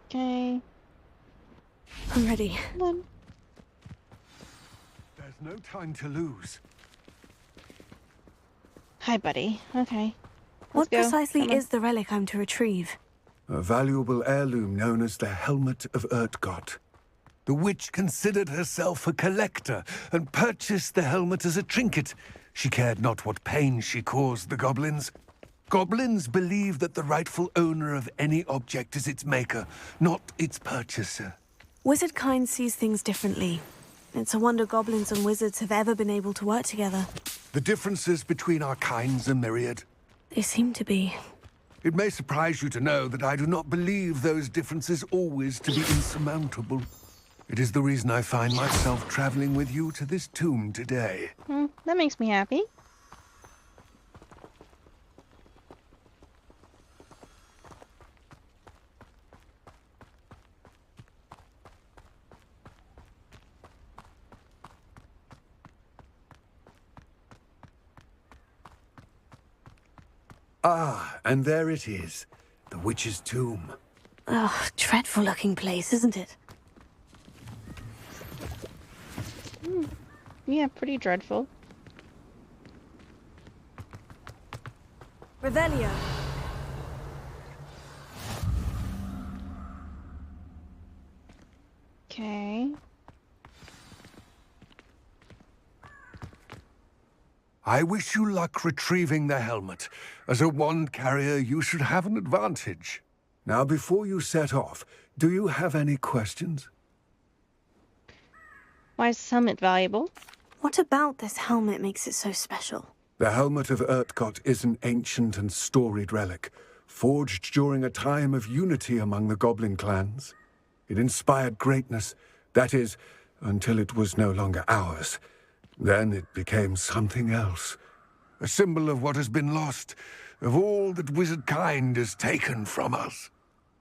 Okay. I'm ready. Then. There's no time to lose. Hi, buddy. Okay. What Let's go. precisely Come on. is the relic I'm to retrieve? A valuable heirloom known as the Helmet of Urtgott. The witch considered herself a collector and purchased the helmet as a trinket. She cared not what pain she caused the goblins. Goblins believe that the rightful owner of any object is its maker, not its purchaser. Wizard kind sees things differently. It's a wonder goblins and wizards have ever been able to work together. The differences between our kinds are myriad. They seem to be. It may surprise you to know that I do not believe those differences always to be insurmountable. It is the reason I find myself traveling with you to this tomb today. That makes me happy. Ah, and there it is. The witch's tomb. Ugh, dreadful looking place, isn't it? Yeah, pretty dreadful. Revelio. Okay. I wish you luck retrieving the helmet. As a wand carrier, you should have an advantage. Now, before you set off, do you have any questions? Why is the helmet valuable? What about this helmet makes it so special? The helmet of Urtkot is an ancient and storied relic, forged during a time of unity among the goblin clans. It inspired greatness, that is, until it was no longer ours. Then it became something else. A symbol of what has been lost, of all that wizard kind has taken from us.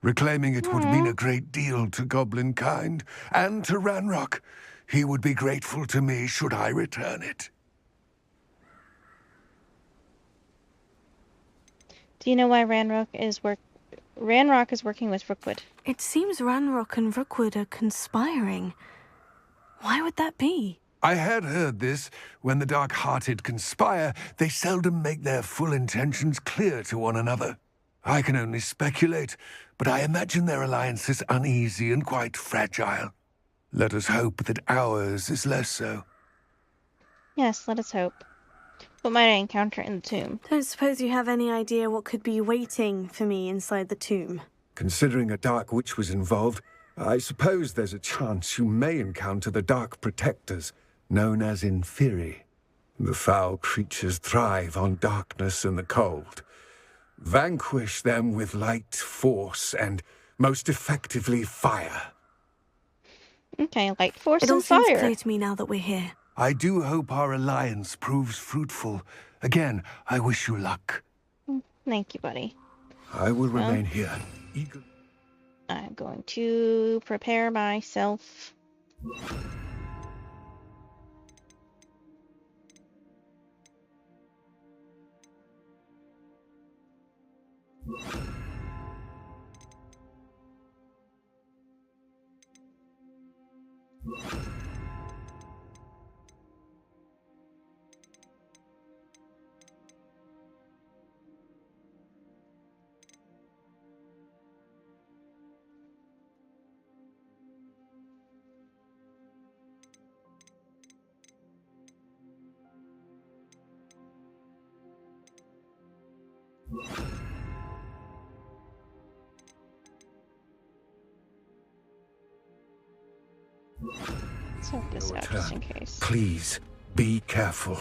Reclaiming it would mean a great deal to goblin kind, and to Ranrock. He would be grateful to me should I return it. Do you know why Ranrock is working with Rookwood? It seems Ranrock and Rookwood are conspiring. Why would that be? I had heard this. When the dark-hearted conspire, they seldom make their full intentions clear to one another. I can only speculate, but I imagine their alliance is uneasy and quite fragile. Let us hope that ours is less so. Yes, let us hope. What might I encounter in the tomb? Don't suppose you have any idea what could be waiting for me inside the tomb? Considering a dark witch was involved, I suppose there's a chance you may encounter the Dark Protectors, known as Inferi. The foul creatures thrive on darkness and the cold. Vanquish them with light, force, and, most effectively, fire. Okay, light, force, and fire. It all seems clear to me now that we're here. I do hope our alliance proves fruitful. Again, I wish you luck. Thank you, buddy. I will remain here, eager. I'm going to prepare myself. Let's hope this out just in case. Please, be careful.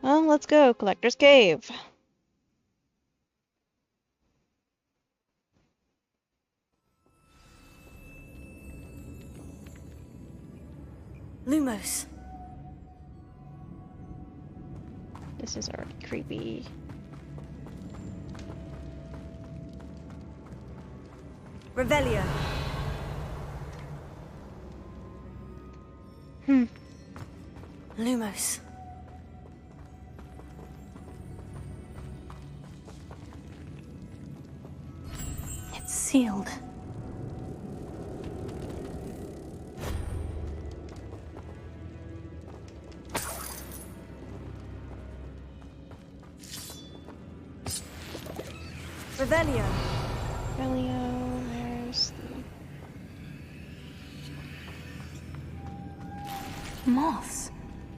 Well, let's go. Collector's Cave. Lumos. This is already creepy. Revelio. Lumos. It's sealed. Revelio. Revelio, there's the... moths.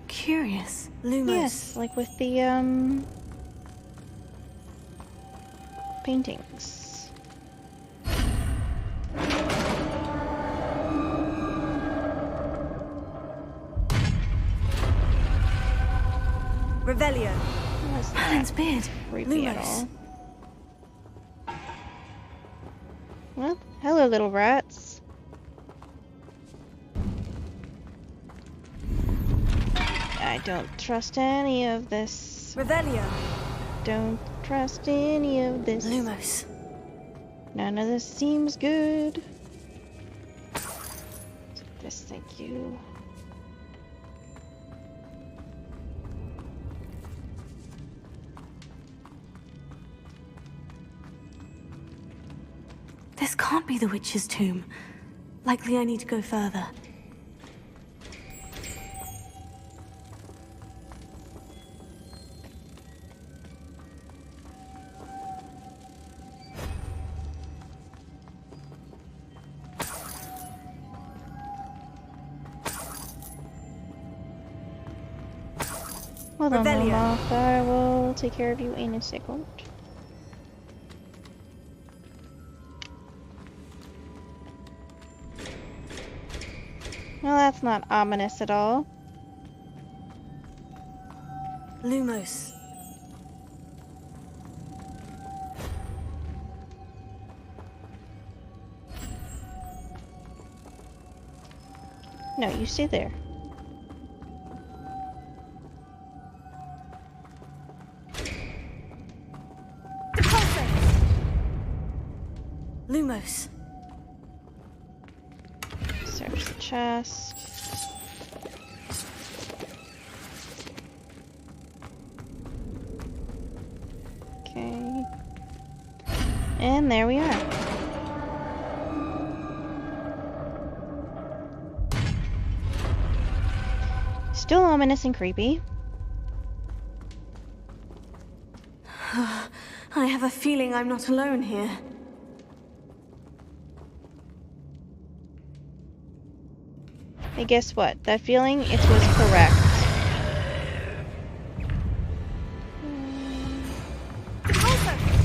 Curious. Lumos. Yes, like with the, paintings. Revelio. Alan's beard. Creepy at all. Well, hello, little rats. I don't trust any of this. Revelio. Don't trust any of this. Lumos. None of this seems good. This, thank you. This can't be the witch's tomb. Likely I need to go further. Hold on, Mama. I will take care of you in a second. Well, that's not ominous at all. Lumos. No, you stay there. Lumos. Search the chest. Okay. And there we are. Still ominous and creepy. I have a feeling I'm not alone here. Hey, guess what? That feeling, it was correct.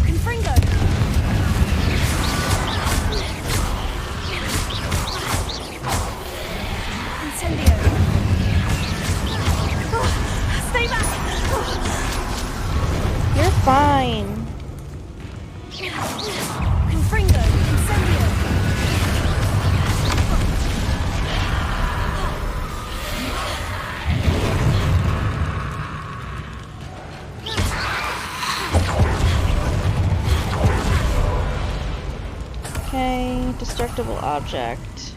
Confringo! Incendio! Stay back! You're fine. Confringo! Incendio! Okay, destructible object.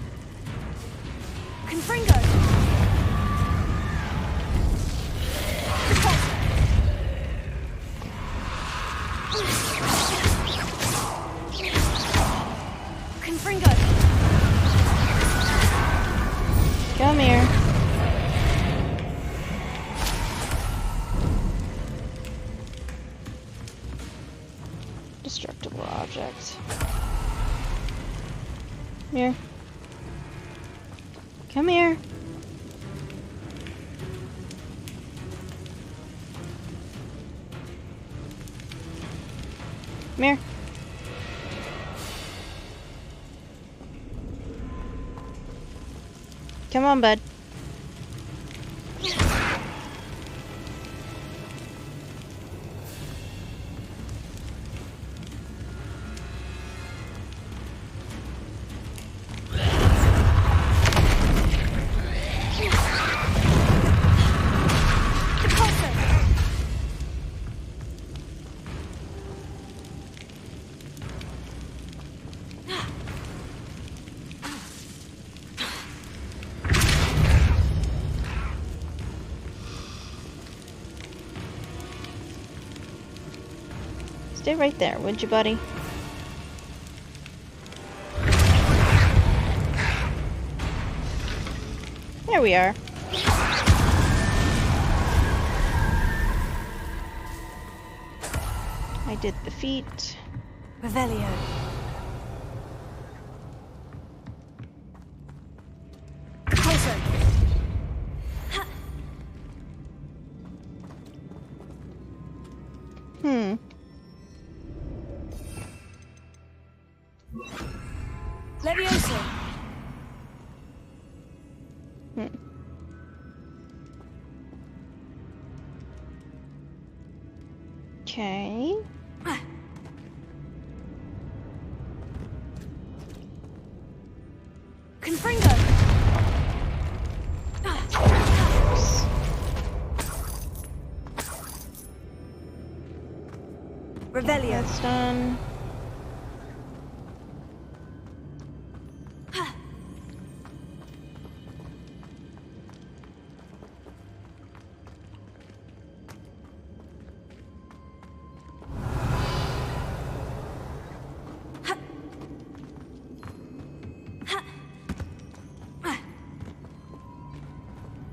Confringo! Confringo! Come here. Destructible object. Come here. Come here. Come here. Come on, bud. Stay right there, would you, buddy? There we are. I did the feat. Revelio. Closer. Levioso. Okay. Confringo. Revelio. That's done.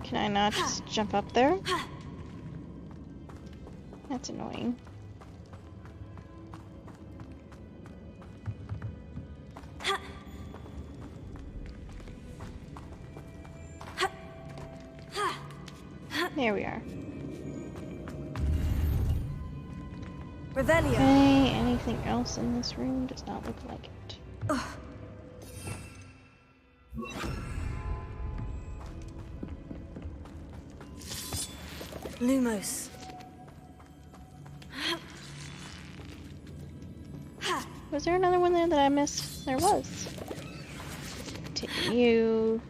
Can I not just jump up there? That's annoying. There we are. Revelio. Okay, anything else in this room? Does not look like it. Lumos. Was there another one there that I missed? There was. Taking you.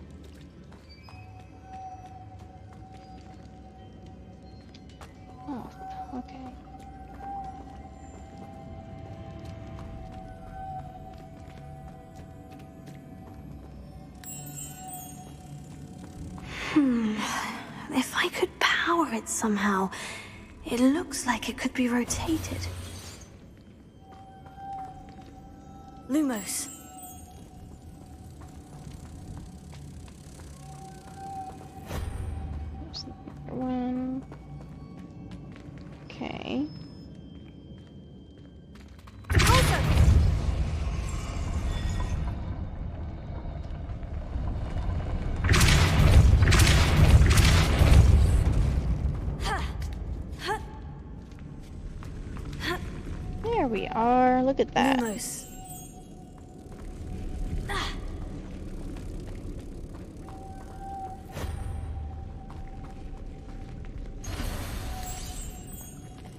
Oh, okay. If I could power it somehow, it looks like it could be rotated. Lumos. There's another one. Okay. There we are. Look at that. Lumos.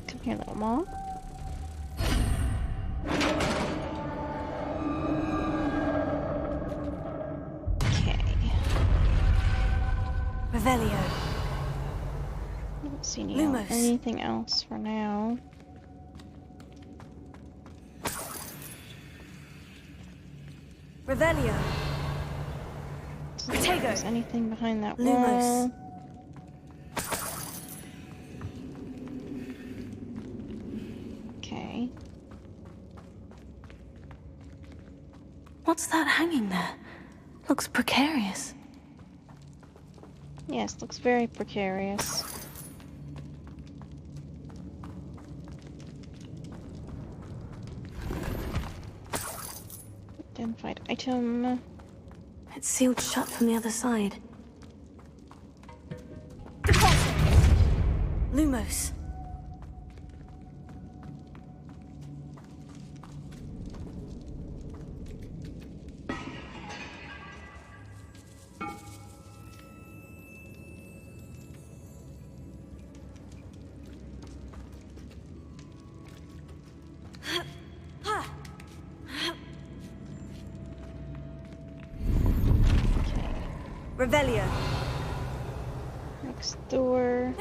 Come here, little mom. Okay. Revelio. Don't see Lumos. anything else for now. Revelio. Doesn't look like there's anything behind that wall. Lumos. Okay. What's that hanging there? Looks precarious. Yes, looks very precarious. Identified item. It's sealed shut from the other side. Lumos. Revelio. Next door.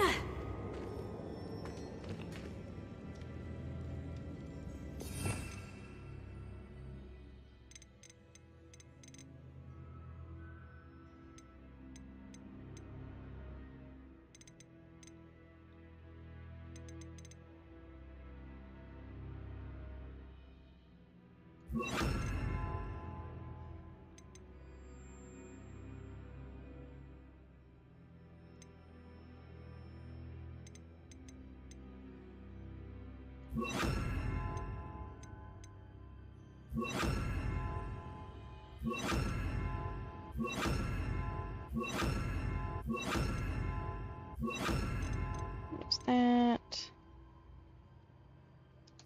There's that.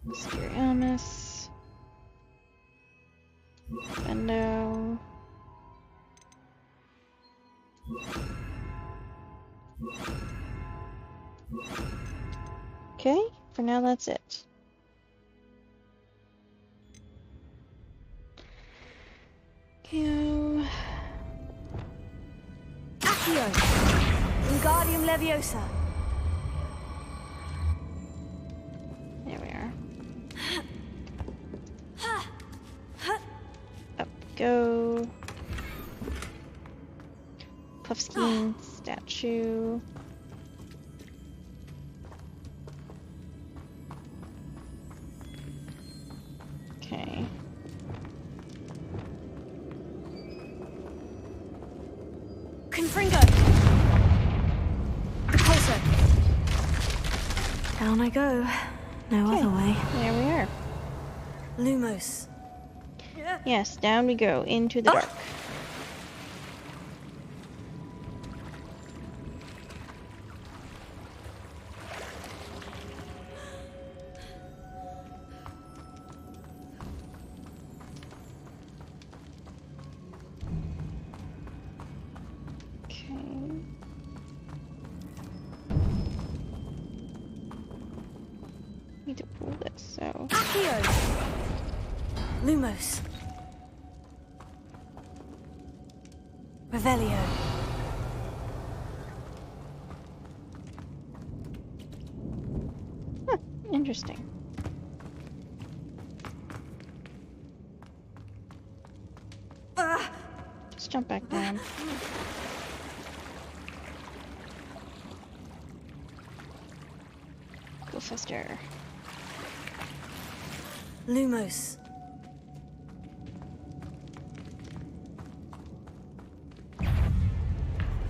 Mysterious. Bendo. Okay, for now that's it. Go. Accio. Wingardium Leviosa. There we are. Up go. Puffskein statue. Okay. Confringo. Repulsor. Down I go. No other way. There we are. Lumos. Yes, down we go into the dark. Need to pull this, so. Accio. Lumos. Revelio. Huh, interesting. Just jump back down. Go faster. Lumos.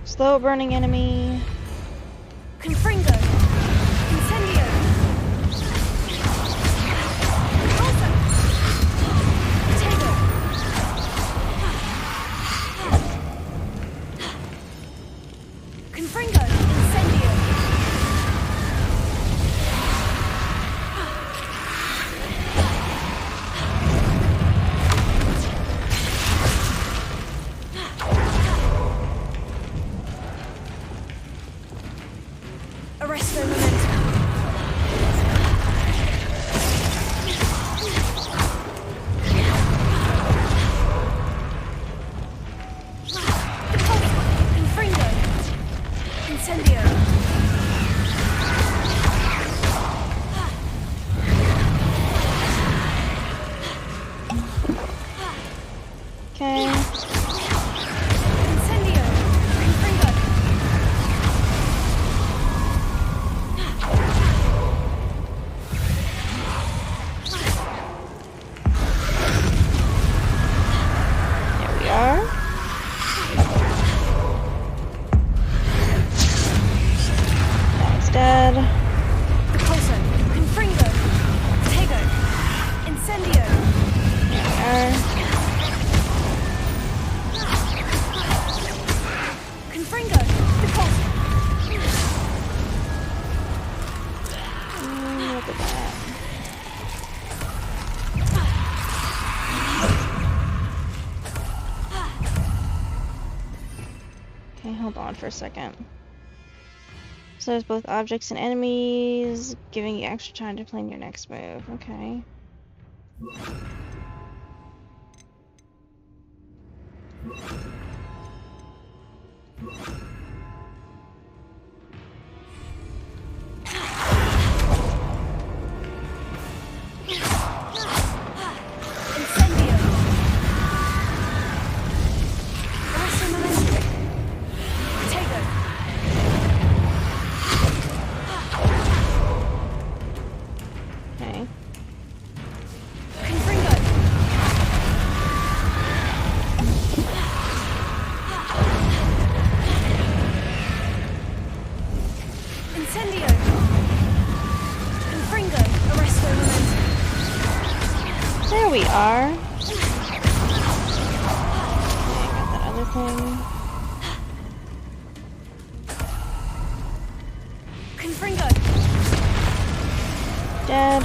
Slow burning enemy. Confringo. Incendio. Repulsor. Potato. Confringo. Incendio. Arresto momentum. Confringo. Incendio. Okay. Incendio. Confringo. There we are. That's dead. Repulsor. Confringo. Potato. Incendio. There we are. Confringo. Repulsor. Look at that. Okay, hold on for a second. So there's both objects and enemies, giving you extra time to plan your next move. Okay. Incendio. Arresto momentum. Potato. Okay. Confringo. Incendio. Confringo. Arresto momentum. There we are. Okay, got that other thing. Confringo. Dead.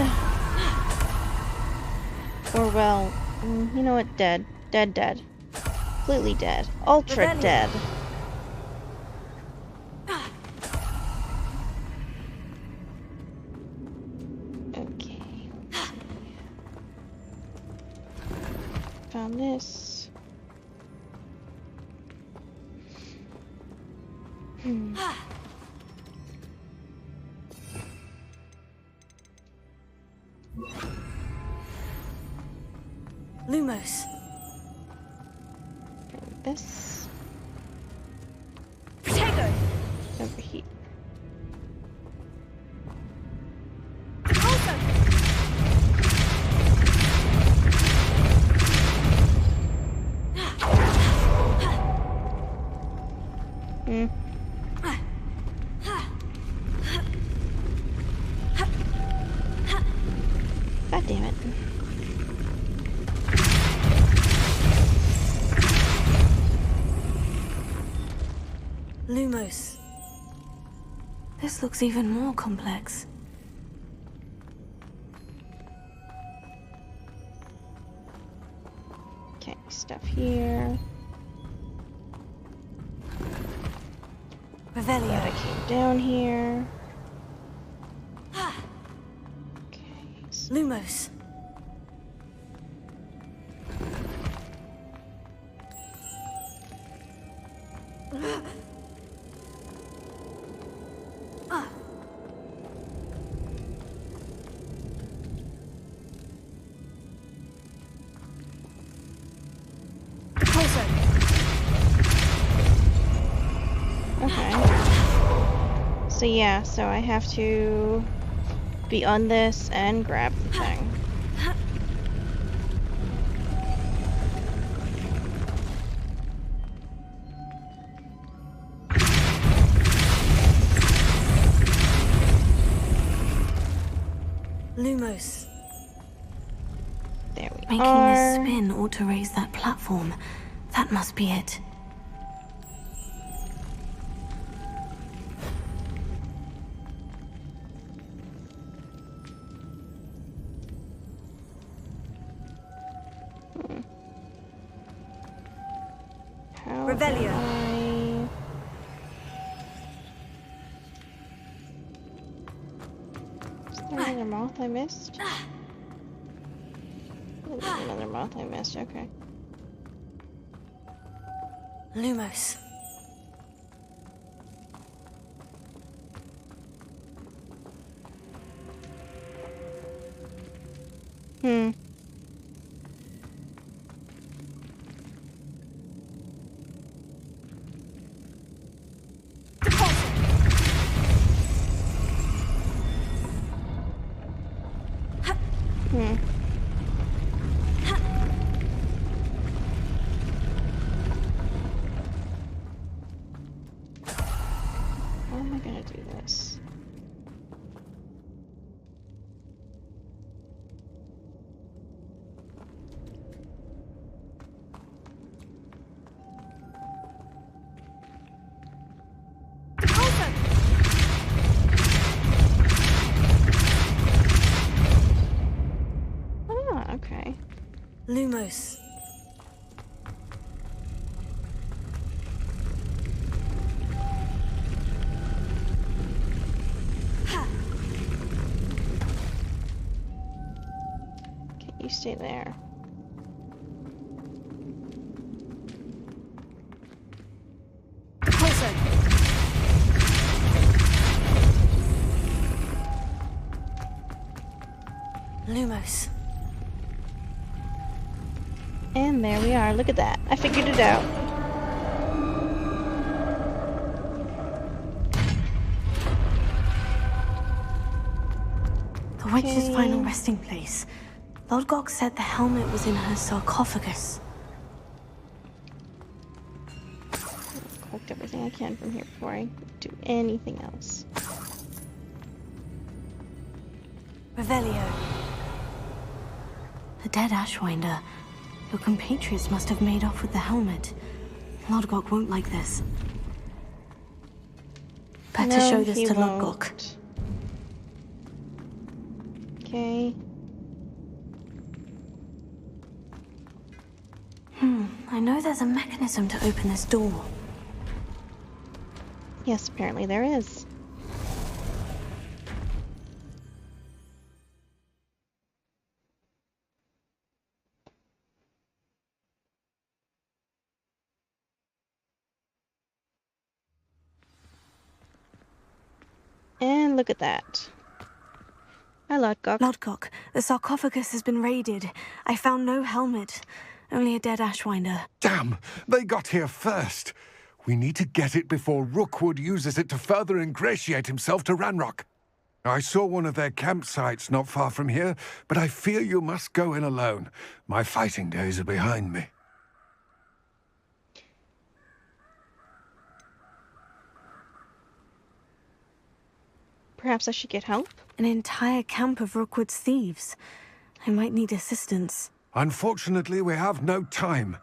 Or well, you know what? Dead. Dead. Completely dead. Ultra Rebellion. dead. Okay. Let's see. Found this. Lumos. This. Potato. Overheat. Repulsor. Hmm. God damn it. Lumos. This looks even more complex. Okay, stuff here. Revelio. I came down here. Okay. Lumos. Okay. So yeah, so I have to be on this and grab the thing. Lumos. There we Making are. this spin ought to raise that platform. That must be it. How Revelio. do Is there another moth I missed? Oh, there's another moth I missed, okay. Lumos. Hmm. Hmm. How am I gonna do this? Ah, okay. Lumos. Okay, you stay there. Lumos. And there we are. Look at that. I figured it out. The witch's Okay. final resting place. Lodgok said the helmet was in her sarcophagus. Collect everything I can from here before I do anything else. Revelio. The dead Ashwinder. Your compatriots must have made off with the helmet. Lodgok won't like this. Better No, show this he to won't. Lodgok. Okay. I know there's a mechanism to open this door. Yes, apparently there is. And look at that. Hi, Lodgok. Lodgok, the sarcophagus has been raided. I found no helmet, only a dead Ashwinder. Damn! They got here first. We need to get it before Rookwood uses it to further ingratiate himself to Ranrock. I saw one of their campsites not far from here, but I fear you must go in alone. My fighting days are behind me. Perhaps I should get help? An entire camp of Rookwood's thieves. I might need assistance. Unfortunately, we have no time.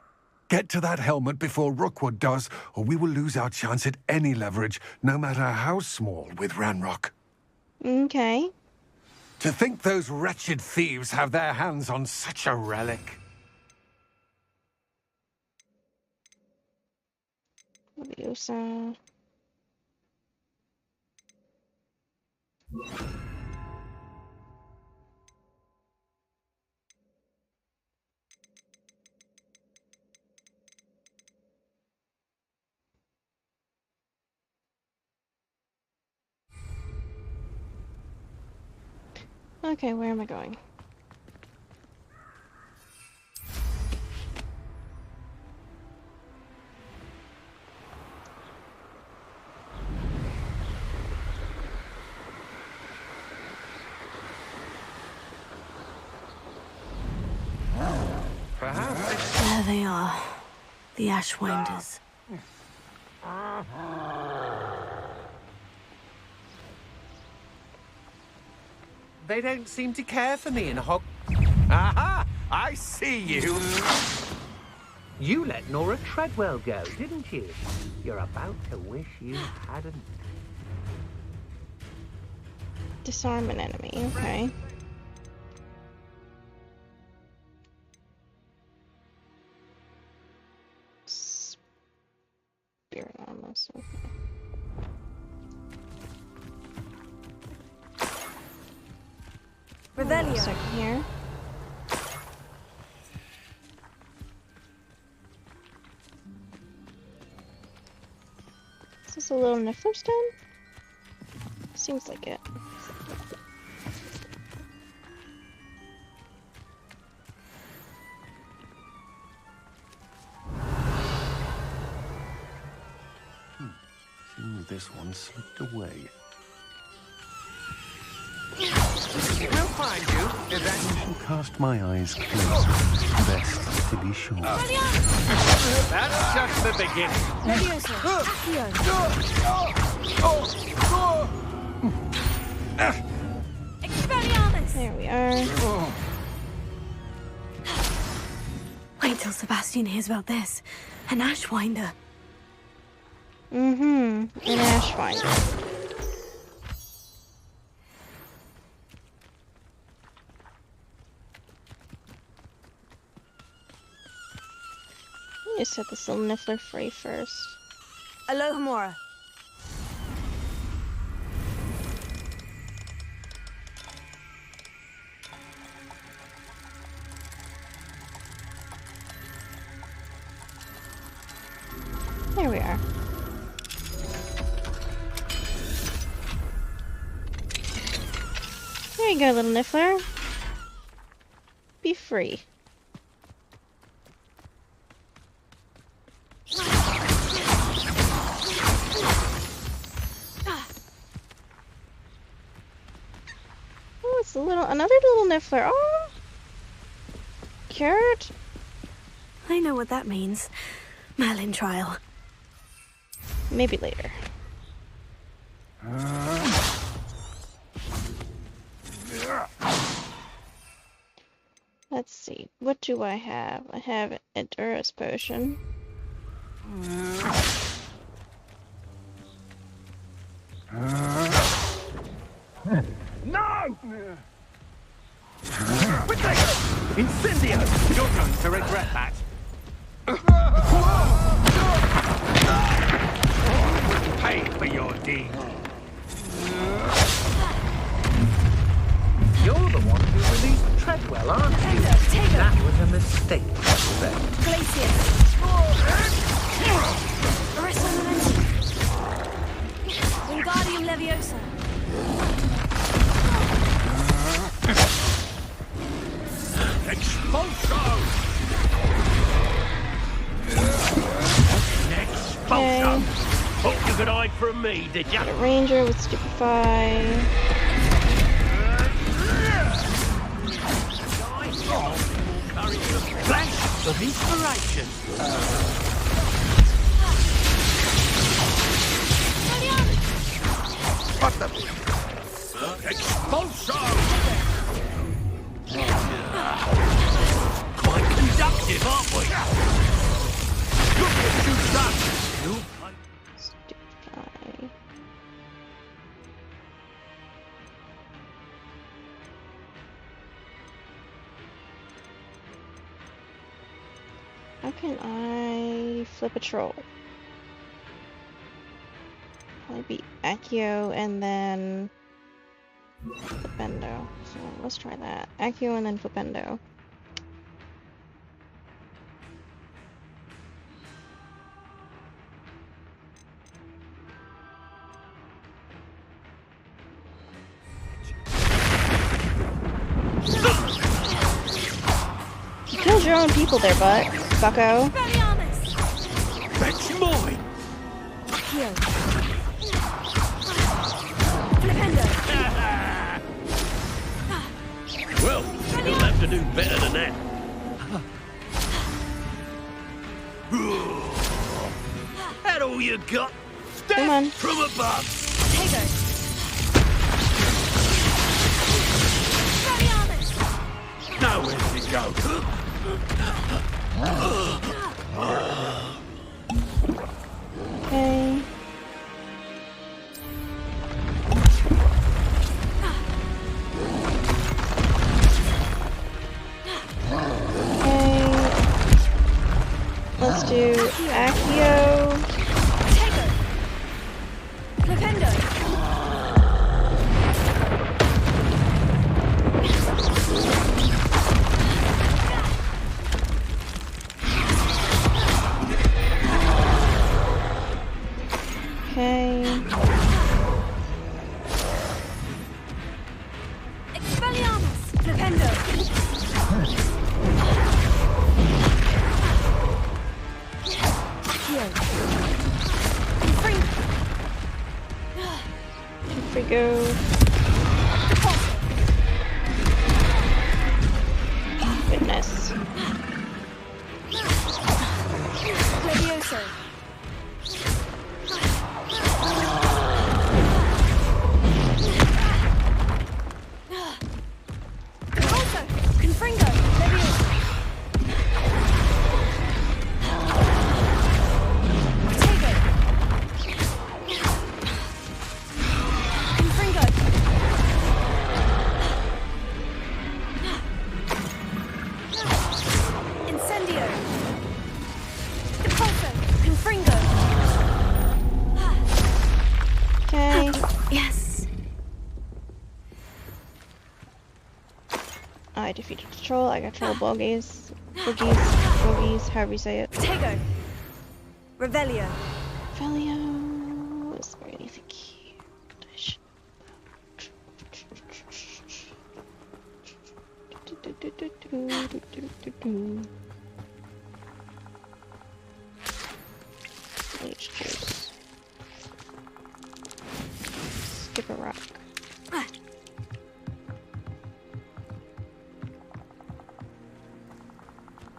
Get to that helmet before Rookwood does, or we will lose our chance at any leverage, no matter how small, with Ranrock. Okay. To think those wretched thieves have their hands on such a relic. Leviosa. Okay, where am I going? There they are. The Ashwinders. They don't seem to care for me in Hog... Aha! I see you! You let Nora Treadwell go, didn't you? You're about to wish you hadn't. Disarm an enemy, okay. Spirit almost, okay. Revelio. Second here. Is this a little Niffler stone? Seems like it. Seems this one slipped away. We'll find you, I shall cast my eyes close. Best to be sure. That's just the beginning. There we are. Wait till Sebastian hears about this. An Ashwinder. An Ashfinder. Let me set this little Niffler free first. Alohomora. There we are. There you go, little Niffler. Be free. Oh, it's another little Niffler. Oh, carrot. I know what that means. Merlin trial. Maybe later. Let's see. What do I have? I have a Durus potion. No! Incendio! You're going to regret that. Pay for your deed. You're the one who released Treadwell, aren't you? That was a mistake, then. Glacius. Arrest Wingardium Leviosa. Expulso! Expulso! Thought you could hide from me, did ya? A ranger with stupefy. Flash of inspiration. What the? Expulso! Quite conductive, aren't we? Look what you've done! Stupefy. How can I flip a troll? Probably be Accio and then Flipendo. So let's try that. Accio and then Flipendo. killed your own people there, bucko. That's mine. Here. Well, you'll have to do better than that. That all you got? Come on. From above. Nowhere to go. Okay. Let's do Accio. Okay. Expelliarmus! Flipendo! Go. Goodness. Levioso. Confringo. Levioso. I defeated the troll. I got troll bogies, however you say it. Tego. Revelio. Revelio. Is there anything here that I should Leech juice. Skip a rock.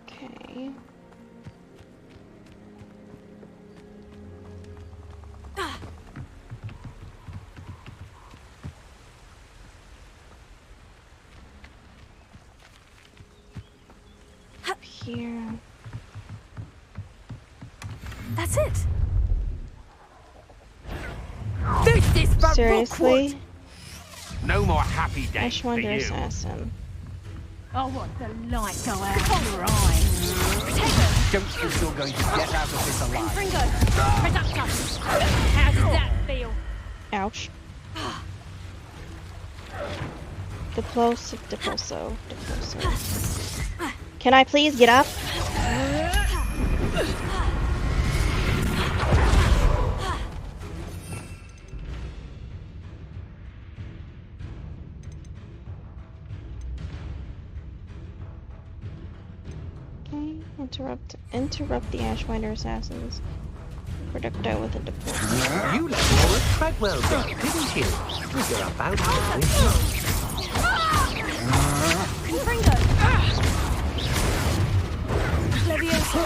Okay. Up here. That's it. This is for seriously? No more happy days for Ashwonder you. Assassin. I want the light go out of your eyes. Don't think you're going to get out of this alive. Fringo. Production. How does that feel? Ouch. Diploso. Can I please get up? Interrupt the Ashwinder assassins. Producto with a diploso. You let Laura Treadwell go, didn't you? You're about to win. Confringo. Levioso.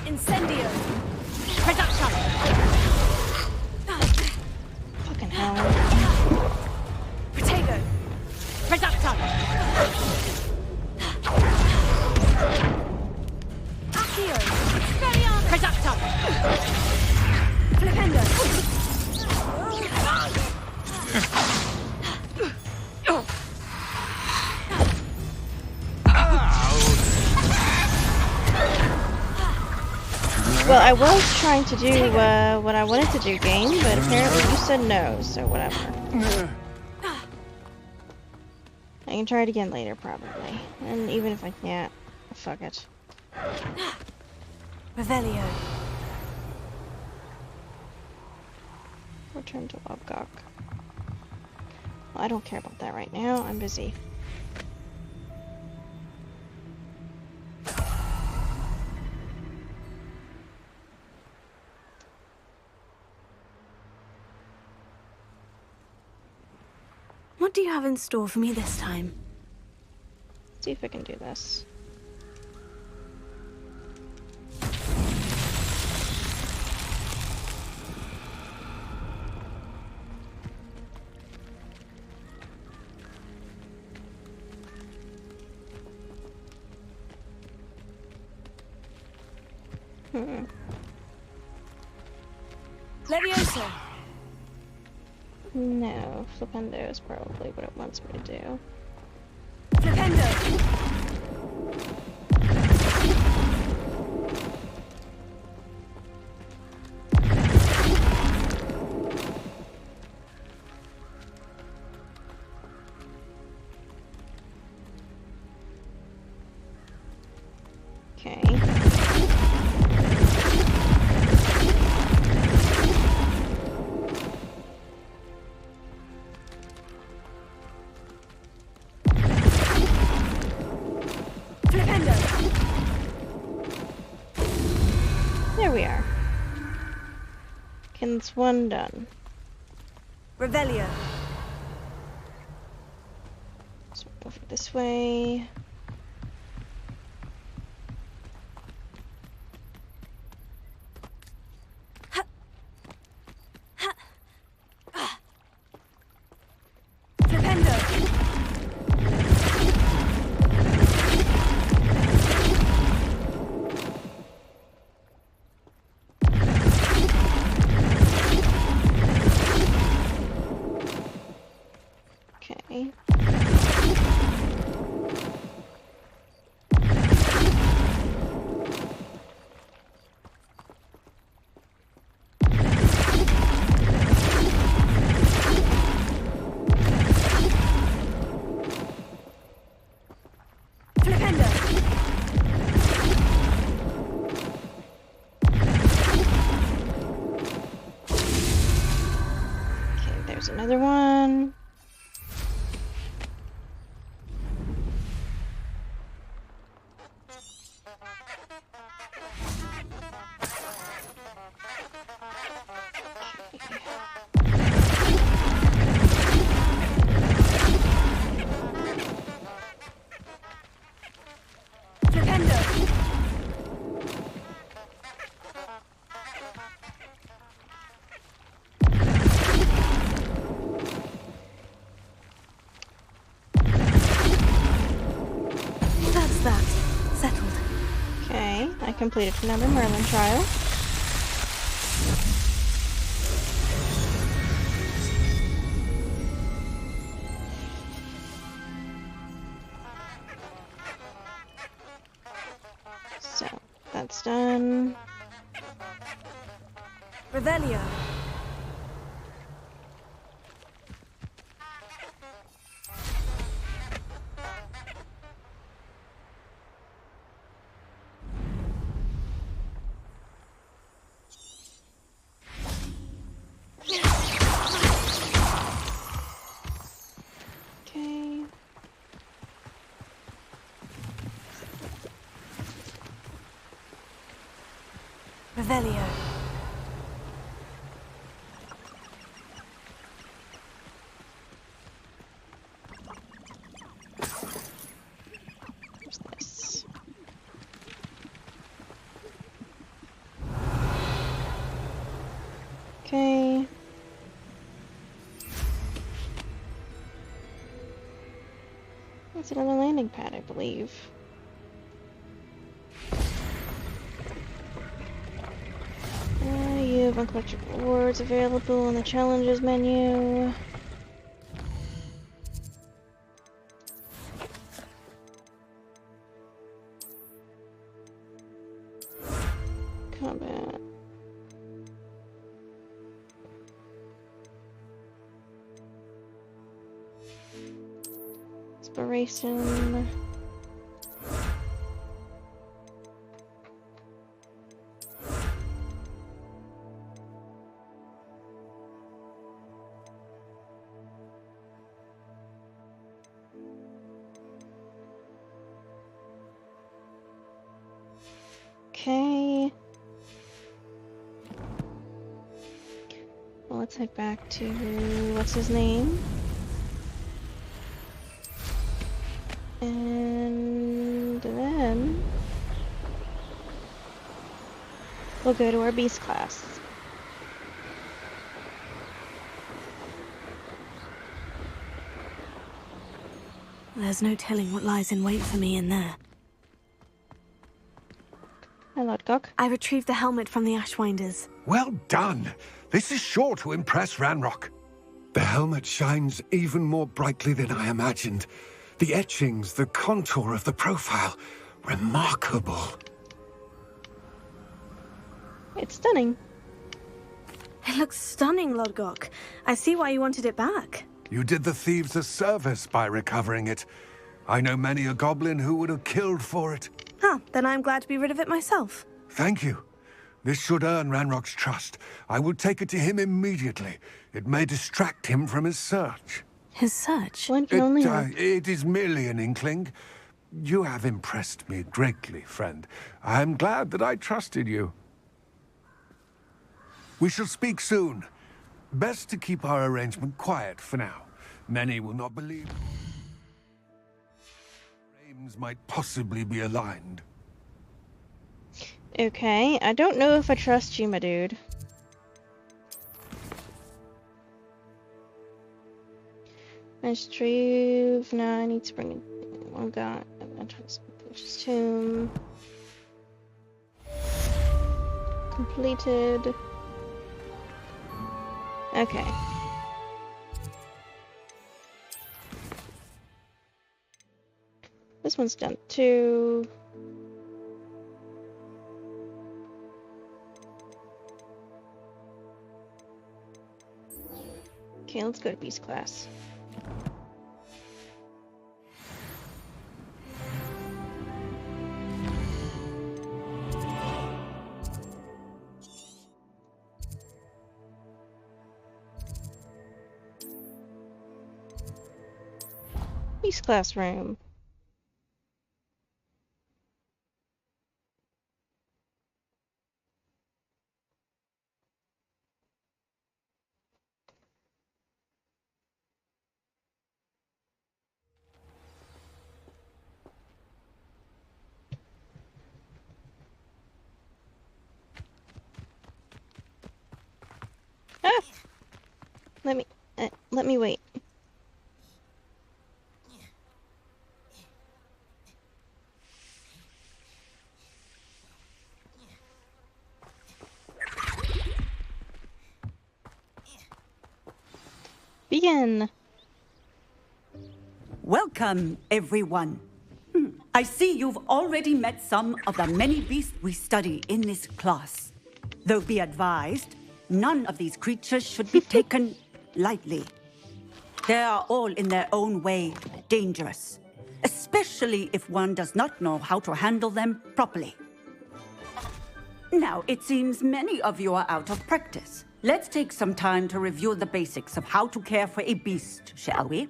Incendio. Production. Fucking hell. Protego. Production. Accio. Expelliarmus. Production. Flipendo. Well, I was trying to do what I wanted to do, game, but apparently you said no, so whatever. I can try it again later, probably. And even if I can't, fuck it. Revelio. Return to Lobgok. Well, I don't care about that right now. I'm busy. What do you have in store for me this time? See if I can do this. Leviosa! No, Flipendo is probably what it wants me to do. Flipendo! Okay. There we are. Kins 1 done. Revelio. So we'll go this way. Okay. Okay, there's another one. That's that. Settled. Okay, I completed another Merlin trial. So, that's done. Revelio. Okay. Revelio. What's this? Okay. That's another landing pad, I believe. You have uncollected rewards available in the challenges menu. Combat. Inspiration. Okay. Well, let's head back to what's his name? And then we'll go to our beast class. There's no telling what lies in wait for me in there. Hi, Lodgok. I retrieved the helmet from the Ashwinders. Well done. This is sure to impress Ranrock. The helmet shines even more brightly than I imagined. The etchings, the contour of the profile, remarkable. It's stunning. It looks stunning, Lodgok. I see why you wanted it back. You did the thieves a service by recovering it. I know many a goblin who would have killed for it. Huh, then I'm glad to be rid of it myself. Thank you. This should earn Ranrock's trust. I will take it to him immediately. It may distract him from his search. His search? It is merely an inkling. You have impressed me greatly, friend. I am glad that I trusted you. We shall speak soon. Best to keep our arrangement quiet for now. Many will not believe. Aims might possibly be aligned. Okay, I don't know if I trust you, my dude. Retrieve. No, I need to bring it. Oh god. Just tomb. Completed. Okay. This one's done too. Okay, let's go to Beast class. Beast classroom. Ah! Let me wait. Begin. Welcome, everyone. I see you've already met some of the many beasts we study in this class. Though be advised, none of these creatures should be taken lightly. They are all in their own way dangerous, especially if one does not know how to handle them properly. Now, it seems many of you are out of practice. Let's take some time to review the basics of how to care for a beast, shall we?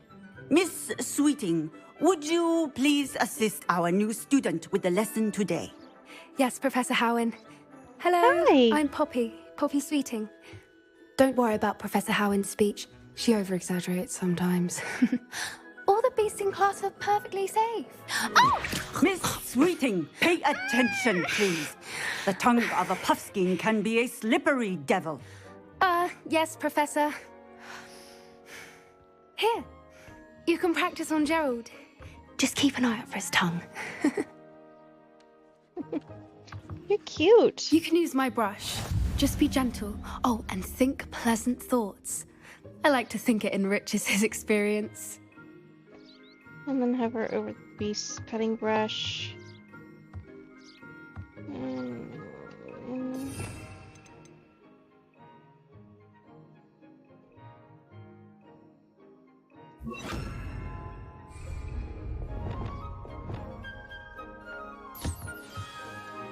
Miss Sweeting, would you please assist our new student with the lesson today? Yes, Professor Howen. Hello, Hi. I'm Poppy Sweeting. Don't worry about Professor Howen's speech. She over-exaggerates sometimes. All the beasts in class are perfectly safe. Oh! Miss Sweeting, pay attention, please. The tongue of a puffskein can be a slippery devil. Yes, Professor. Here, you can practice on Gerald. Just keep an eye out for his tongue. You're cute. You can use my brush. Just be gentle. Oh, and think pleasant thoughts. I like to think it enriches his experience. And then have her over the beast cutting brush.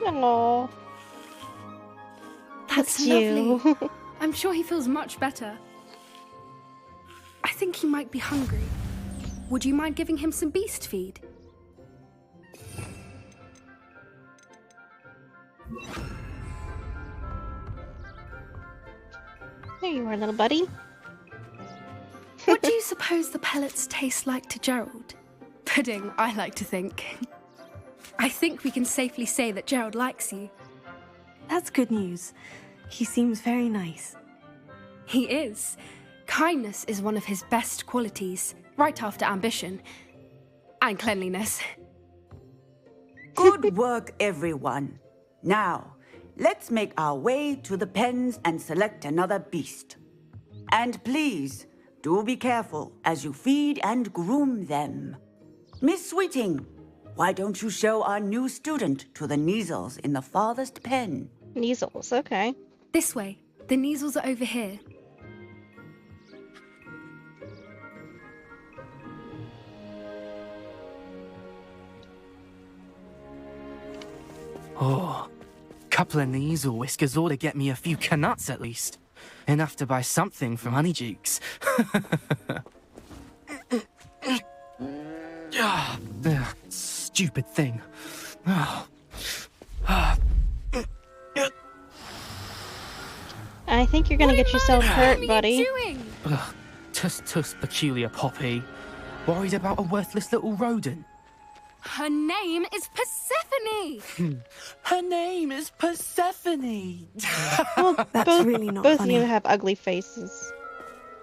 Aww. That's you. lovely. I'm sure he feels much better. I think he might be hungry. Would you mind giving him some beast feed? Poor little buddy. What do you suppose the pellets taste like to Gerald? Pudding, I like to think. I think we can safely say that Gerald likes you. That's good news. He seems very nice. He is. Kindness is one of his best qualities, right after ambition. And cleanliness. Good work, everyone. Now, let's make our way to the pens and select another beast. And please, do be careful as you feed and groom them. Miss Sweeting, why don't you show our new student to the Neasels in the farthest pen? Neasels, okay. This way. The Neasels are over here. Oh, couple of Neasel whiskers ought to get me a few canuts at least. Enough to buy something from Honeydukes. Stupid thing. I think you're gonna get yourself hurt, buddy. Tuss peculiar Poppy. Worried about a worthless little rodent. Her name is Persephone! Her name is Persephone! Well, That's both, really not both funny. of you have ugly faces.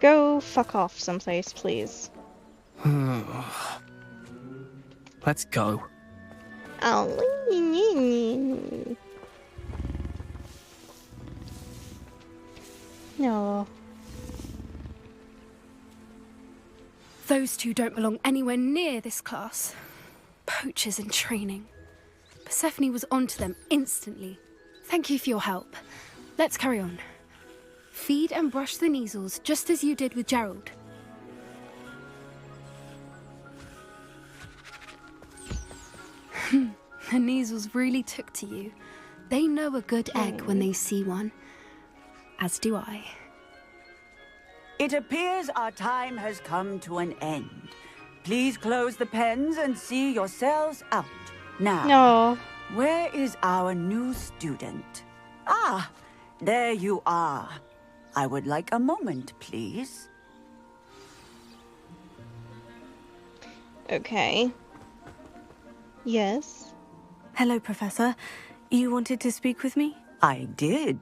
Go fuck off someplace, please. Let's go. Oh. No. Those two don't belong anywhere near this class. Poachers in training. Persephone was onto them instantly. Thank you for your help. Let's carry on. Feed and brush the Neasels just as you did with Gerald. The Neasels really took to you. They know a good egg when they see one. As do I. It appears our time has come to an end. Please close the pens and see yourselves out. Now, No. where is our new student? Ah, there you are. I would like a moment, please. Okay. Yes. Hello, Professor. You wanted to speak with me? I did.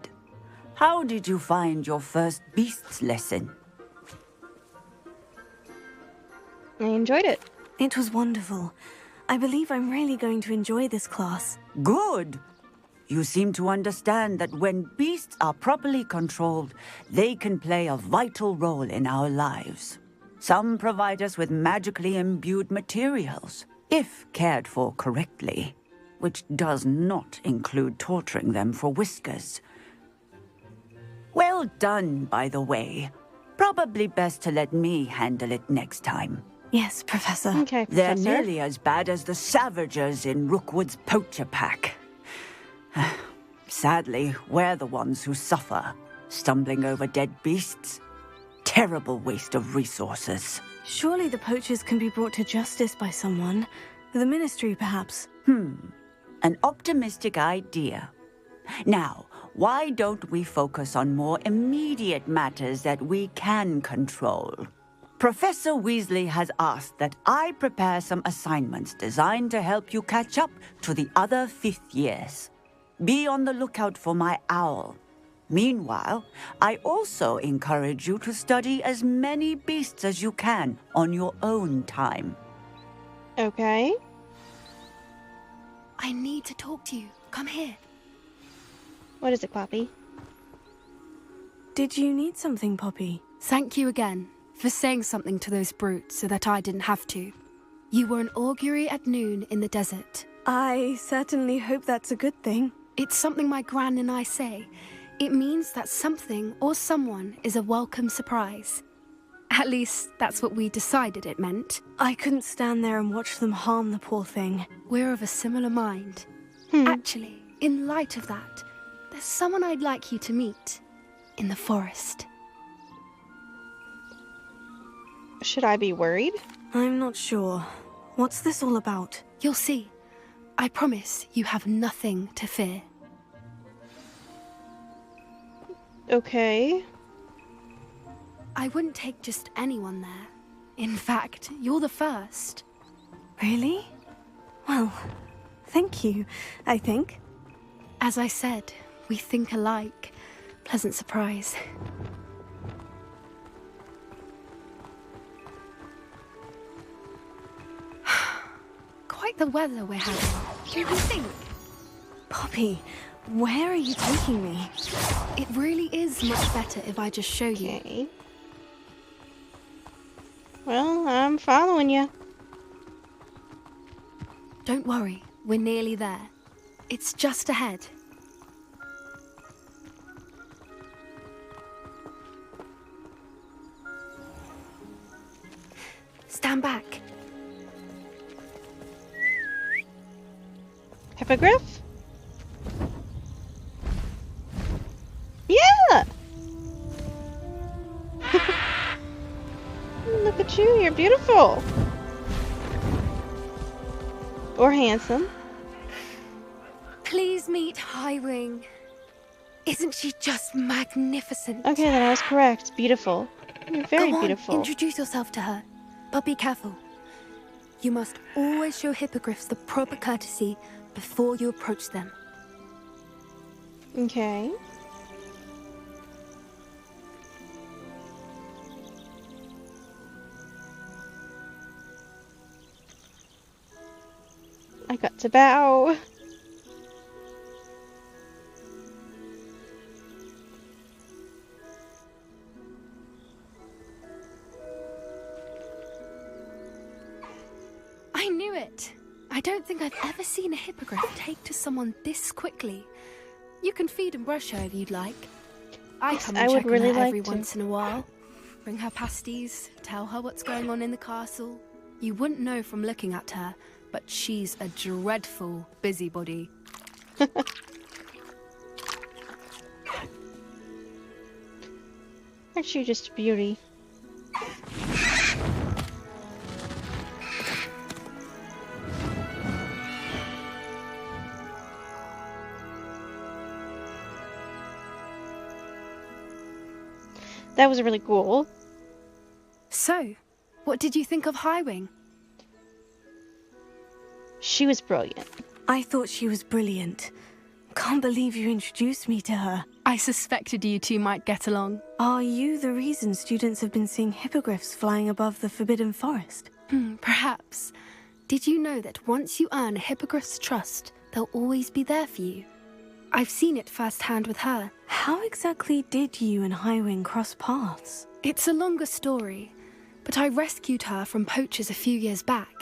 How did you find your first beasts lesson? I enjoyed it. It was wonderful. I believe I'm really going to enjoy this class. Good. You seem to understand that when beasts are properly controlled, they can play a vital role in our lives. Some provide us with magically imbued materials, if cared for correctly, which does not include torturing them for whiskers. Well done, by the way. Probably best to let me handle it next time. Yes, Professor. Okay, They're Professor. nearly as bad as the Savagers in Rookwood's poacher pack. Sadly, we're the ones who suffer, stumbling over dead beasts. Terrible waste of resources. Surely the poachers can be brought to justice by someone. The Ministry, perhaps. An optimistic idea. Now, why don't we focus on more immediate matters that we can control? Professor Weasley has asked that I prepare some assignments designed to help you catch up to the other fifth years. Be on the lookout for my owl. Meanwhile, I also encourage you to study as many beasts as you can on your own time. Okay. I need to talk to you. Come here. What is it, Poppy? Did you need something, Poppy? Thank you again for saying something to those brutes so that I didn't have to. You were an augury at noon in the desert. I certainly hope that's a good thing. It's something my gran and I say. It means that something or someone is a welcome surprise. At least, that's what we decided it meant. I couldn't stand there and watch them harm the poor thing. We're of a similar mind. Actually, in light of that, there's someone I'd like you to meet. In the forest. Should I be worried? I'm not sure. What's this all about? You'll see. I promise you have nothing to fear. Okay. I wouldn't take just anyone there. In fact, you're the first. Really? Well, thank you, I think. As I said, we think alike. Pleasant surprise. Quite the weather we're having. What do you think? Poppy, where are you taking me? It really is much better if I just show you. Okay. Well, I'm following you. Don't worry, we're nearly there. It's just ahead. Stand back. Hippogriff? Yeah! Look at you, you're beautiful. Or handsome. Please meet Highwing. Isn't she just magnificent? Okay, then I was correct. Beautiful. You're very Go on, beautiful. introduce yourself to her. But be careful. You must always show hippogriffs the proper courtesy before you approach them. Okay. I got to bow. I knew it. I don't think I've ever seen a hippogriff take to someone this quickly. You can feed and brush her if you'd like. I Yes, come I and would check on really her like every to. once in a while. Bring her pasties, tell her what's going on in the castle. You wouldn't know from looking at her, but she's a dreadful busybody. Aren't you just a beauty? That was really cool. So, what did you think of Highwing? She was brilliant. I thought she was brilliant. Can't believe you introduced me to her. I suspected you two might get along. Are you the reason students have been seeing hippogriffs flying above the Forbidden Forest? Perhaps. Did you know that once you earn a hippogriff's trust, they'll always be there for you? I've seen it firsthand with her. How exactly did you and Highwing cross paths? It's a longer story, but I rescued her from poachers a few years back.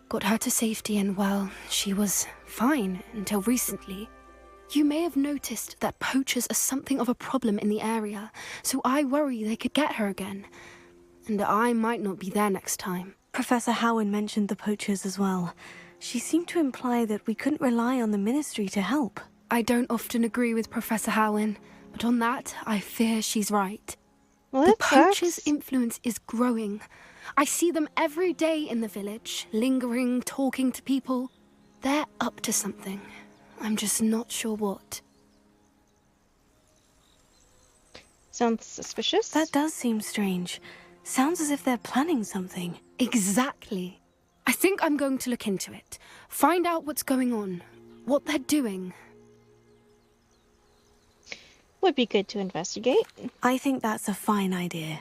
Got her to safety and, well, she was fine until recently. You may have noticed that poachers are something of a problem in the area, so I worry they could get her again. And I might not be there next time. Professor Howin mentioned the poachers as well. She seemed to imply that we couldn't rely on the Ministry to help. I don't often agree with Professor Howin, but on that, I fear she's right. Well, the that poachers' sucks. influence is growing. I see them every day in the village, lingering, talking to people. They're up to something. I'm just not sure what. Sounds suspicious. That does seem strange. Sounds as if they're planning something. Exactly. I think I'm going to look into it. Find out what's going on, what they're doing. Would be good to investigate. I think that's a fine idea.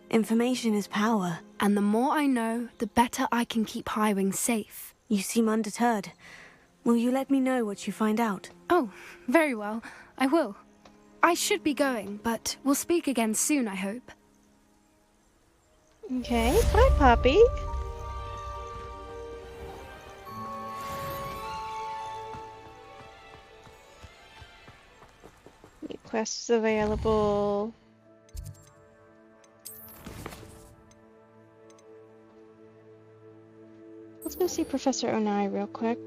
Information is power. And the more I know, the better I can keep Highwing safe. You seem undeterred. Will you let me know what you find out? Oh, very well. I will. I should be going, but we'll speak again soon, I hope. Okay, bye, Poppy. New quests available. Let's go see Professor Onai real quick.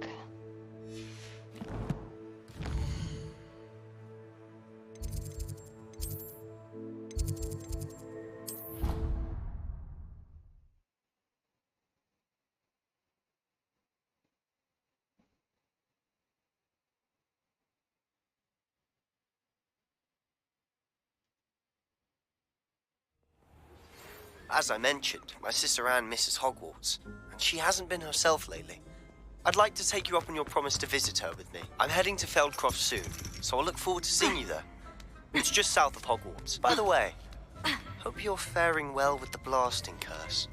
As I mentioned, my sister Anne misses Hogwarts, and she hasn't been herself lately. I'd like to take you up on your promise to visit her with me. I'm heading to Feldcroft soon, so I'll look forward to seeing you there. It's just south of Hogwarts. By the way, hope you're faring well with the blasting curse.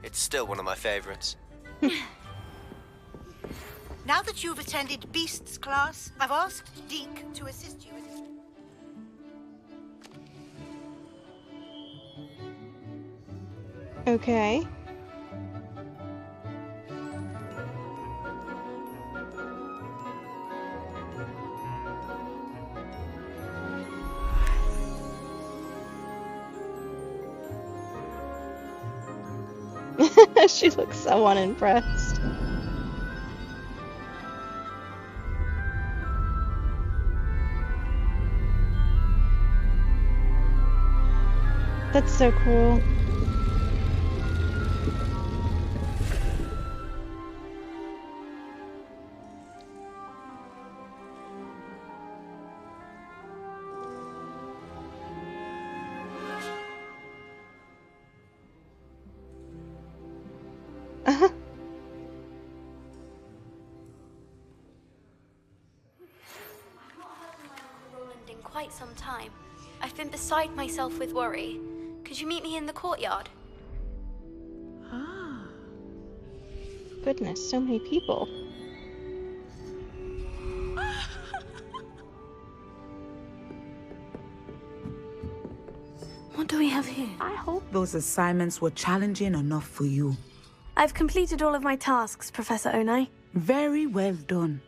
It's still one of my favorites. Now that you've attended Beasts class, I've asked Deke to assist you with... Okay. She looks so unimpressed. That's so cool. In quite some time. I've been beside myself with worry. Could you meet me in the courtyard? Goodness, so many people. What do we have here? I hope those assignments were challenging enough for you. I've completed all of my tasks, Professor Onai. Very well done.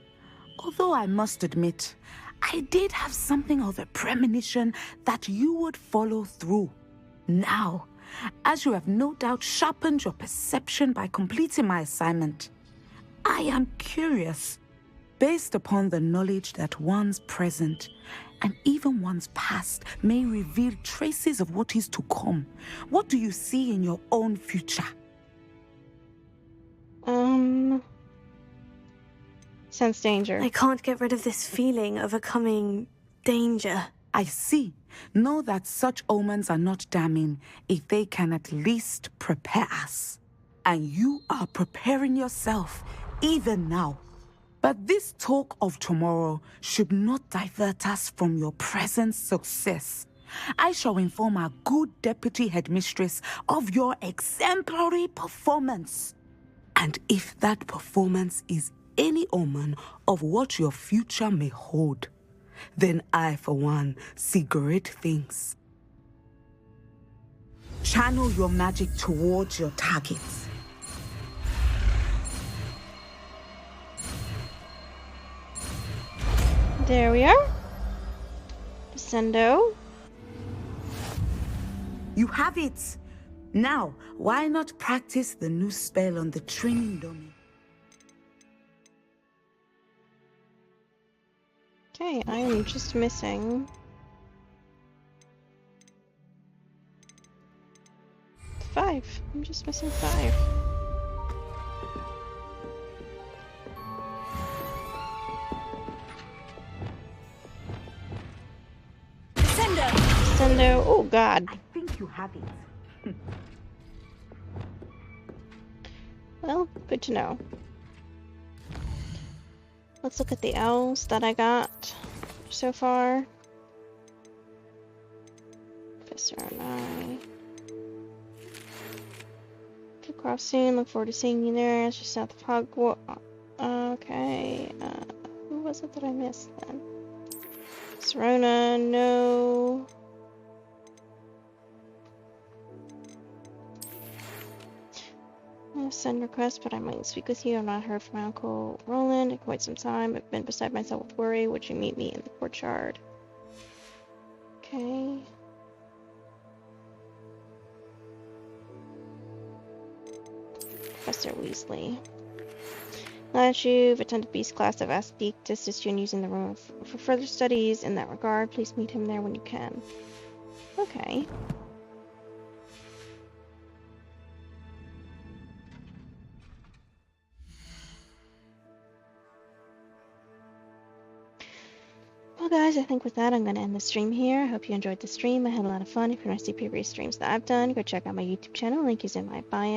Although I must admit, I did have something of a premonition that you would follow through. Now, as you have no doubt sharpened your perception by completing my assignment, I am curious, based upon the knowledge that one's present and even one's past may reveal traces of what is to come. What do you see in your own future? Sense danger. I can't get rid of this feeling of a coming danger. I see. Know that such omens are not damning if they can at least prepare us. And you are preparing yourself, even now. But this talk of tomorrow should not divert us from your present success. I shall inform our good deputy headmistress of your exemplary performance. And if that performance is any omen of what your future may hold, then I, for one, see great things. Channel your magic towards your targets. There we are. Descendo. You have it! Now, why not practice the new spell on the training dummy? Okay, I am just missing 5. I'm just missing 5. Descendo. Oh God. I think you have it. Well, good to know. Let's look at the owls that I got so far. Professor Onai. Cross soon. Look forward to seeing you there. It's just south of Hogwarts. Okay. Who was it that I missed then? Serona, no. Send request, but I might speak with you. I've not heard from my Uncle Roland in quite some time. I've been beside myself with worry. Would you meet me in the courtyard? Okay. Professor Weasley. Now that you've attended Beast class, I've asked Deke to assist you in using the room for further studies. In that regard, please meet him there when you can. Okay. Well, guys, I think with that, I'm going to end the stream here. I hope you enjoyed the stream. I had a lot of fun. If you want to see previous streams that I've done, go check out my YouTube channel. Link is in my bio.